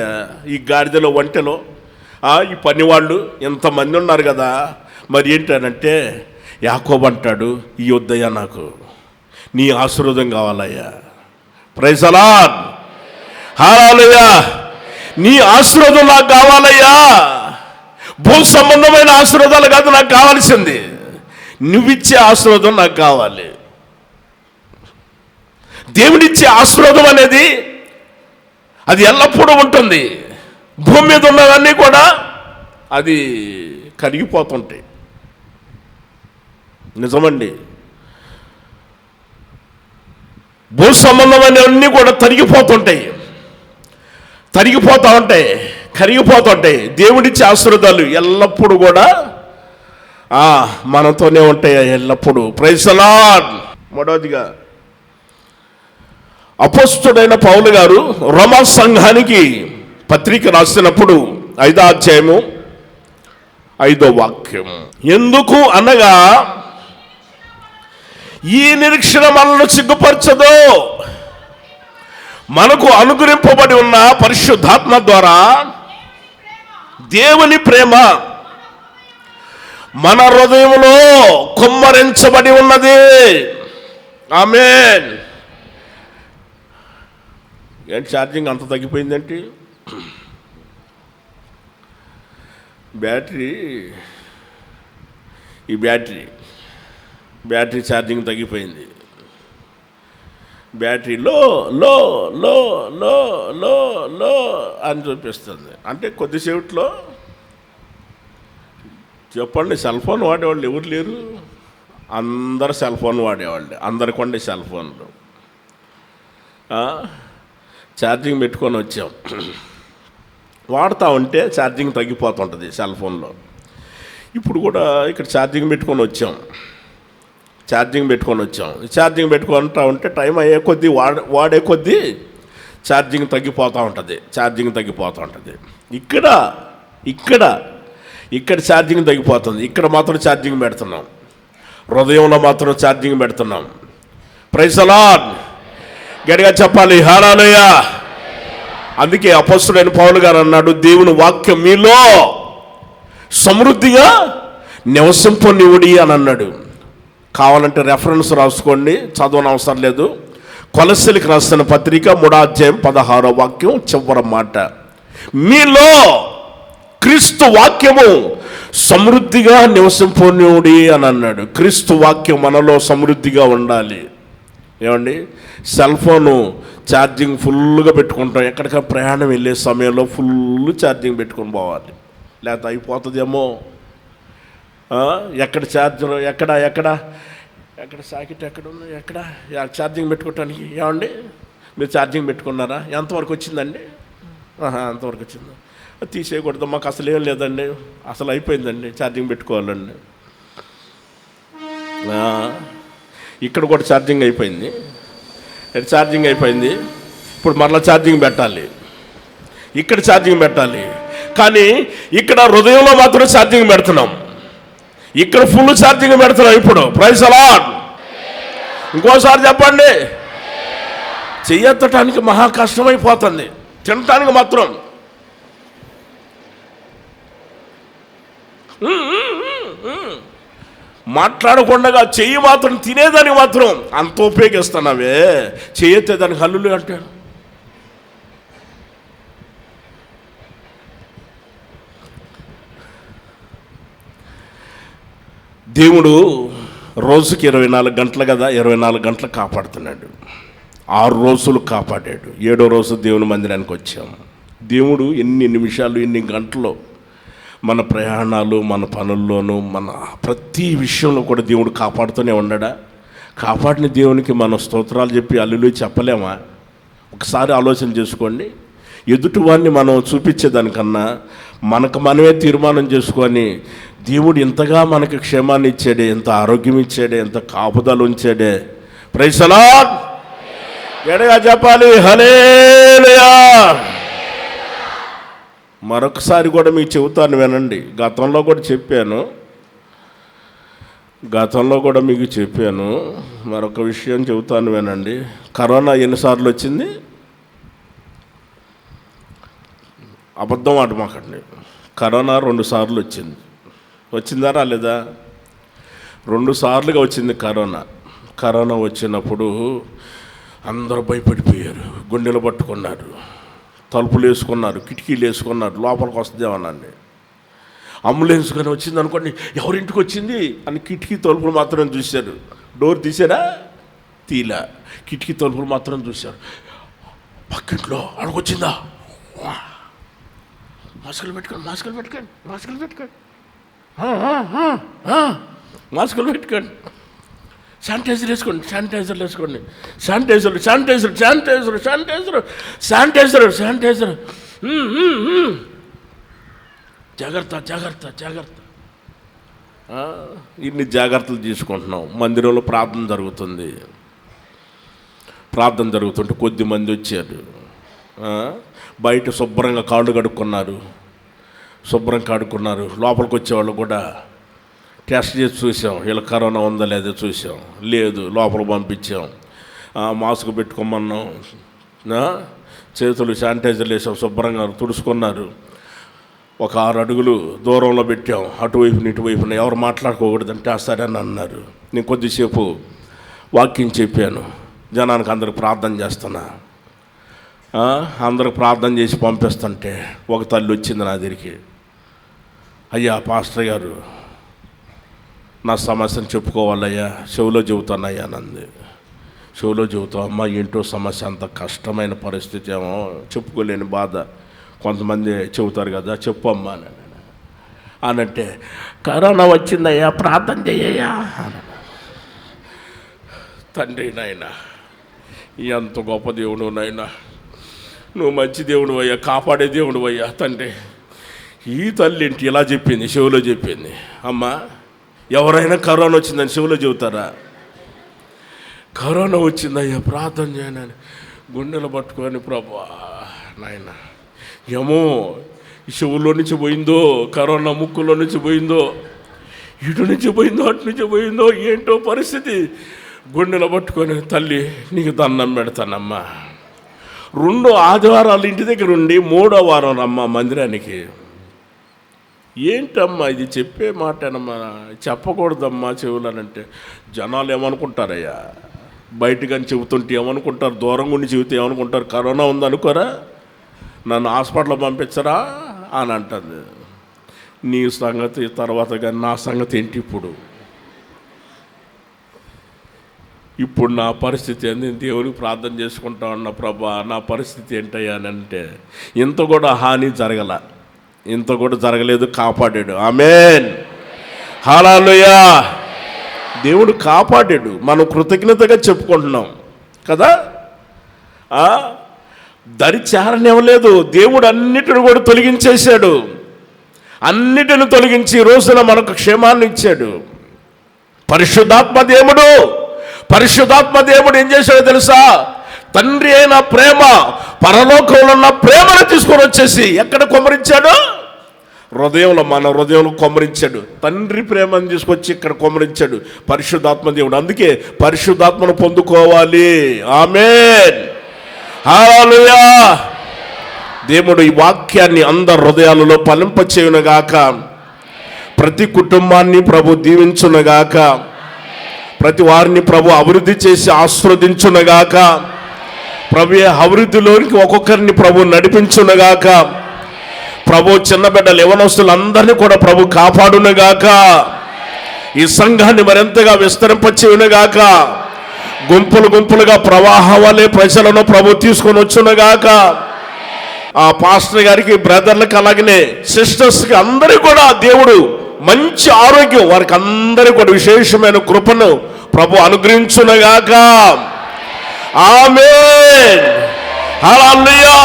ఈ గాడిదలో వంటలో ఈ పనివాళ్ళు ఎంతమంది ఉన్నారు కదా, మరి ఏంటనంటే యాకోబు అంటాడు, ఈ వద్దయ్యా, నాకు నీ ఆశీర్వాదం కావాలయ్యా. ప్రైజ్ ది లార్డ్, హల్లెలూయా. నీ ఆశీర్వాదం నాకు కావాలయ్యా. భూ సంబంధమైన ఆశీర్వాదాలు కాదు నాకు కావాల్సింది, నువ్విచ్చే ఆశీర్వాదం నాకు కావాలి. దేవుడిచ్చే ఆశీర్వాదం అనేది అది ఎల్లప్పుడూ ఉంటుంది. భూమి మీద ఉన్నవన్నీ కూడా అది కరిగిపోతుంటాయి. నిజమండి. భూ సంబంధమైనవన్నీ కూడా తరిగిపోతుంటాయి, కరిగిపోతుంటాయి. దేవుడిచ్చే ఆశీర్వాదాలు ఎల్లప్పుడూ కూడా మనతోనే ఉంటాయి ఎల్లప్పుడూ. Praise the lord. మూడవదిగా అపోస్తలుడైన పౌలు గారు రోమా సంఘానికి పత్రిక రాసినప్పుడు 5వ అధ్యాయము 5వ వాక్యం, ఎందుకు అనగా ఈ నిరీక్షణ మనల్ని సిగ్గుపరచదు, మనకు అనుగ్రహింపబడి ఉన్న పరిశుద్ధాత్మ ద్వారా దేవుని ప్రేమ మన హృదయంలో కుమ్మరించబడి ఉన్నది. ఆమేన్. ఏంటి ఛార్జింగ్ అంత తగ్గిపోయిందేంటి? బ్యాటరీ ఛార్జింగ్ తగ్గిపోయింది. బ్యాటరీ లో లో లో లో లో లో అని చూపిస్తుంది. అంటే కొద్దిసేపట్లో చెప్పండి, సెల్ ఫోన్ వాడేవాళ్ళు ఎవరు లేరు? అందరు సెల్ ఫోన్ వాడేవాళ్ళు, అందరికి ఉండే సెల్ ఫోన్లు. ఛార్జింగ్ పెట్టుకొని వచ్చాం, వాడుతూ ఉంటే ఛార్జింగ్ తగ్గిపోతుంటుంది సెల్ ఫోన్లో. ఇప్పుడు కూడా ఇక్కడ ఛార్జింగ్ పెట్టుకొని వచ్చాం. ఛార్జింగ్ పెట్టుకుంటూ ఉంటే టైం అయ్యే కొద్దీ వాడే కొద్దీ ఛార్జింగ్ తగ్గిపోతూ ఉంటుంది. ఇక్కడ ఛార్జింగ్ తగ్గిపోతుంది. ఇక్కడ మాత్రం ఛార్జింగ్ పెడుతున్నాం, హృదయంలో మాత్రం ఛార్జింగ్ పెడుతున్నాం. Praise the lord. గట్టిగా చెప్పాలి, హల్లెలూయా. అందుకే అపోస్తలుడైన పౌలు గారు అన్నాడు, దేవుని వాక్యం మీలో సమృద్ధిగా నివసింపనివ్వుడి అని అన్నాడు. కావాలంటే రెఫరెన్స్ రాసుకోండి, చదవని అవసరం లేదు. కొలస్సీలకు రాసిన పత్రిక 3వ అధ్యాయం 16వ వాక్యం చివరి మాట, మీలో క్రీస్తు వాక్యము సమృద్ధిగా నివసింపనివ్వుడి అని అన్నాడు. క్రీస్తు వాక్యం మనలో సమృద్ధిగా ఉండాలి. ఏమండి, సెల్ ఫోను ఛార్జింగ్ ఫుల్గా పెట్టుకుంటాం. ఎక్కడికైనా ప్రయాణం వెళ్ళే సమయంలో ఫుల్ ఛార్జింగ్ పెట్టుకొని పోవాలి, లేకపోతే అయిపోతుందేమో. ఎక్కడ ఛార్జర్, ఎక్కడ సాకెట్ ఎక్కడ ఉంది, ఎక్కడ ఛార్జింగ్ పెట్టుకోవటానికి? ఏమండి, మీరు ఛార్జింగ్ పెట్టుకున్నారా? ఎంతవరకు వచ్చిందండి? అంతవరకు వచ్చింది. తీసేయకూడదు, మాకు అసలు ఏం లేదండి, అసలు అయిపోయిందండి, ఛార్జింగ్ పెట్టుకోవాలండి. ఇక్కడ కూడా ఛార్జింగ్ అయిపోయింది. ఇప్పుడు మరలా ఛార్జింగ్ పెట్టాలి, ఇక్కడ ఛార్జింగ్ పెట్టాలి. కానీ ఇక్కడ హృదయంలో మాత్రం ఛార్జింగ్ పెడుతున్నాం, ఇక్కడ ఫుల్ ఛార్జింగ్ పెడుతున్నాం ఇప్పుడు. Praise the lord. ఇంకోసారి చెప్పండి. చెయ్యెత్తటానికి మహా కష్టమైపోతుంది, తినటానికి మాత్రం మాట్లాడకుండా చెయ్యి మాత్రం తినేదానికి మాత్రం అంత ఉపయోగిస్తున్నావే, చెయ్యెత్తే దానికి హల్లులు అంటాడు. దేవుడు రోజుకి 24 గంటలు కదా, 24 గంటలు కాపాడుతున్నాడు. 6 రోజులు కాపాడాడు. 7వ రోజు దేవుని మందిరానికి వచ్చాము. దేవుడు ఎన్ని నిమిషాలు, ఎన్ని గంటలు మన ప్రయాణాలు, మన పనుల్లోనూ, మన ప్రతి విషయంలో కూడా దేవుడు కాపాడుతూనే ఉన్నాడా? కాపాడిన దేవునికి మనం స్తోత్రాలు చెప్పి హల్లెలూయా చెప్పలేమా? ఒకసారి ఆలోచన చేసుకోండి. ఎదుటివాడిని మనం చూపించేదానికన్నా మనకు మనమే తీర్మానం చేసుకొని దేవుడు ఇంతగా మనకి క్షేమాన్ని ఇచ్చాడే, ఎంత ఆరోగ్యం ఇచ్చాడే, ఎంత కాపుదలు ఉంచాడే. Praise the lord. గట్టిగా చెప్పాలి హల్లెలూయా. మరొకసారి కూడా మీకు చెబుతాను వినండి. గతంలో కూడా మీకు చెప్పాను. మరొక విషయం చెబుతాను వినండి. కరోనా ఎన్నిసార్లు వచ్చింది? అబద్ధం ఆడమాకండి. కరోనా 2 సార్లు వచ్చింది. వచ్చిందా రాలేదా? 2 సార్లుగా వచ్చింది కరోనా వచ్చినప్పుడు అందరూ భయపడిపోయారు, గుండెలు పట్టుకున్నారు, తలుపులు వేసుకున్నారు, కిటికీలు వేసుకున్నారు, లోపలికి వస్తుందేమోనండి. అంబులెన్స్ కానీ వచ్చింది అనుకోండి, ఎవరింటికి వచ్చింది అని కిటికీ తలుపులు మాత్రం చూశారు. డోర్ తీసారా? తీలా. కిటికీ తలుపులు మాత్రం చూశారు. పక్కింట్లో అడుగొచ్చిందా? మాస్కులు పెట్టుకోండి, మాస్కులు పెట్టుకోండి, మాస్కులు పెట్టుకోండి, మాస్కులు పెట్టుకోండి, శానిటైజర్ వేసుకోండి, శానిటైజర్లు వేసుకోండి, sanitiser sanitiser sanitiser sanitiser sanitiser sanitiser. జాగ్రత్త జాగ్రత్త జాగ్రత్త. ఇన్ని జాగ్రత్తలు తీసుకుంటున్నాం. మందిరంలో ప్రార్థన జరుగుతుంటే కొద్ది మంది వచ్చారు. బయట శుభ్రంగా కాళ్ళు కడుక్కున్నారు. లోపలికి వచ్చేవాళ్ళు కూడా టెస్ట్ చేసి చూసాం, వీళ్ళ కరోనా ఉందా లేదా చూసాం. లేదు, లోపల పంపించాం. మాస్క్ పెట్టుకోమన్నాం, చేతులు శానిటైజర్లు వేసాం, శుభ్రంగా తుడుచుకున్నారు. ఒక 6 అడుగులు దూరంలో పెట్టాం, అటువైపున ఇటువైపున. ఎవరు మాట్లాడుకోకూడదంటే సరే అని అన్నారు. నేను కొద్దిసేపు వాక్యం చెప్పాను. జనానికి అందరికి ప్రార్థన చేస్తున్నా. అందరికి ప్రార్థన చేసి పంపిస్తుంటే ఒక తల్లి వచ్చింది నా దగ్గరికి. అయ్యా పాస్టర్ గారు, నా సమస్యను చెప్పుకోవాలయ్యా, చెవిలో చెబుతానయ్యా నంది. చెవిలో చెబుతావు అమ్మ, ఏంటో సమస్య, అంత కష్టమైన పరిస్థితి, ఏమో చెప్పుకోలేని బాధ. కొంతమంది చెబుతారు కదా, చెప్పు అమ్మా అనంటే, కరోనా వచ్చిందయ్యా, ప్రార్థన చెయ్యయ్యా. తండ్రి నాయన, ఎంత గొప్ప దేవుడు నాయన, నువ్వు మంచి దేవుడు అయ్యా, కాపాడే దేవుడు అయ్యా. తండ్రి, ఈ తల్లి ఏంటి ఇలా చెప్పింది, చెవిలో చెప్పింది. అమ్మా, ఎవరైనా కరోనా వచ్చిందని చెవిలో చెబుతారా? కరోనా వచ్చిందయ్యా, ప్రార్థన చేయనని గుండెలు పట్టుకొని, ప్రభా నాయన, ఏమో చెవుల్లో నుంచి పోయిందో, కరోనా ముక్కులో నుంచి పోయిందో, ఇటు నుంచి పోయిందో, అటు నుంచి పోయిందో, ఏంటో పరిస్థితి. గుండెలు పట్టుకొని, తల్లి నీకు దండం పెడతానమ్మా. 2 ఆదివారాలు ఇంటి దగ్గర ఉండి 3వ వారం రమ్మా మందిరానికి. ఏంటమ్మా ఇది, చెప్పే మాటేనమ్మా, చెప్పకూడదమ్మా చెవులనంటే. జనాలు ఏమనుకుంటారయ్యా, బయట కానీ చెబుతుంటే ఏమనుకుంటారు, దూరంగా ఉండి చెబితే ఏమనుకుంటారు, కరోనా ఉందనుకోరా, నన్ను హాస్పిటల్లో పంపించరా అని అంటుంది. నీ సంగతి తర్వాత కానీ నా సంగతి ఏంటి ఇప్పుడు నా పరిస్థితి ఏంది? దేవునికి ప్రార్థన చేసుకుంటా ఉన్న, ప్రభా నా పరిస్థితి ఏంటయ్యా అని అంటే, ఇంత కూడా హాని జరగలేదు, కాపాడాడు. ఆమేన్, హల్లెలూయా. దేవుడు కాపాడాడు, మనం కృతజ్ఞతగా చెప్పుకుంటున్నాం కదా. దరి చేరనివ్వలేదు. దేవుడు అన్నిటిని కూడా తొలగించేశాడు. అన్నిటిని తొలగించి ఈ రోజున మనకు క్షేమాన్ని ఇచ్చాడు. పరిశుద్ధాత్మ దేవుడు ఏం చేశాడో తెలుసా? తండ్రి అయిన ప్రేమ, పరలోకంలో ఉన్న ప్రేమను తీసుకొని వచ్చేసి ఎక్కడ కొమ్మరించాడు? మన హృదయంలో కొమ్మరించాడు. తండ్రి ప్రేమను తీసుకొచ్చి ఇక్కడ కొమ్మరించాడు పరిశుద్ధాత్మ దేవుడు. అందుకే పరిశుద్ధాత్మను పొందుకోవాలి. ఆమేన్, హల్లెలూయా. దేవుడు ఈ వాక్యాన్ని అందరి హృదయాలలో ఫలింపచేయునుగాక. ప్రతి కుటుంబాన్ని ప్రభు దీవించునుగాక. ప్రతి వారిని ప్రభు అభివృద్ధి చేసి ఆశీర్వదించునుగాక. ప్రభు అభివృద్ధిలోనికి ఒక్కొక్కరిని ప్రభు నడిపించునుగాక. ప్రభు చిన్న బిడ్డలు, యవనస్తులందరినీ కూడా ప్రభు కాపాడునుగాక. ఈ సంఘాన్ని మరింతగా విస్తరింపచేయునుగాక. గుంపులుగా ప్రవాహం వలె ప్రజలను ప్రభు తీసుకొని వచ్చునుగాక. ఆ పాస్టర్ గారికి, బ్రదర్లకు, అలాగనే సిస్టర్స్కి అందరికీ కూడా దేవుడు మంచి ఆరోగ్యం, వారికి అందరికీ కూడా విశేషమైన కృపను ప్రభు అనుగ్రహించునుగాక. ఆమేన్, హల్లెలూయా.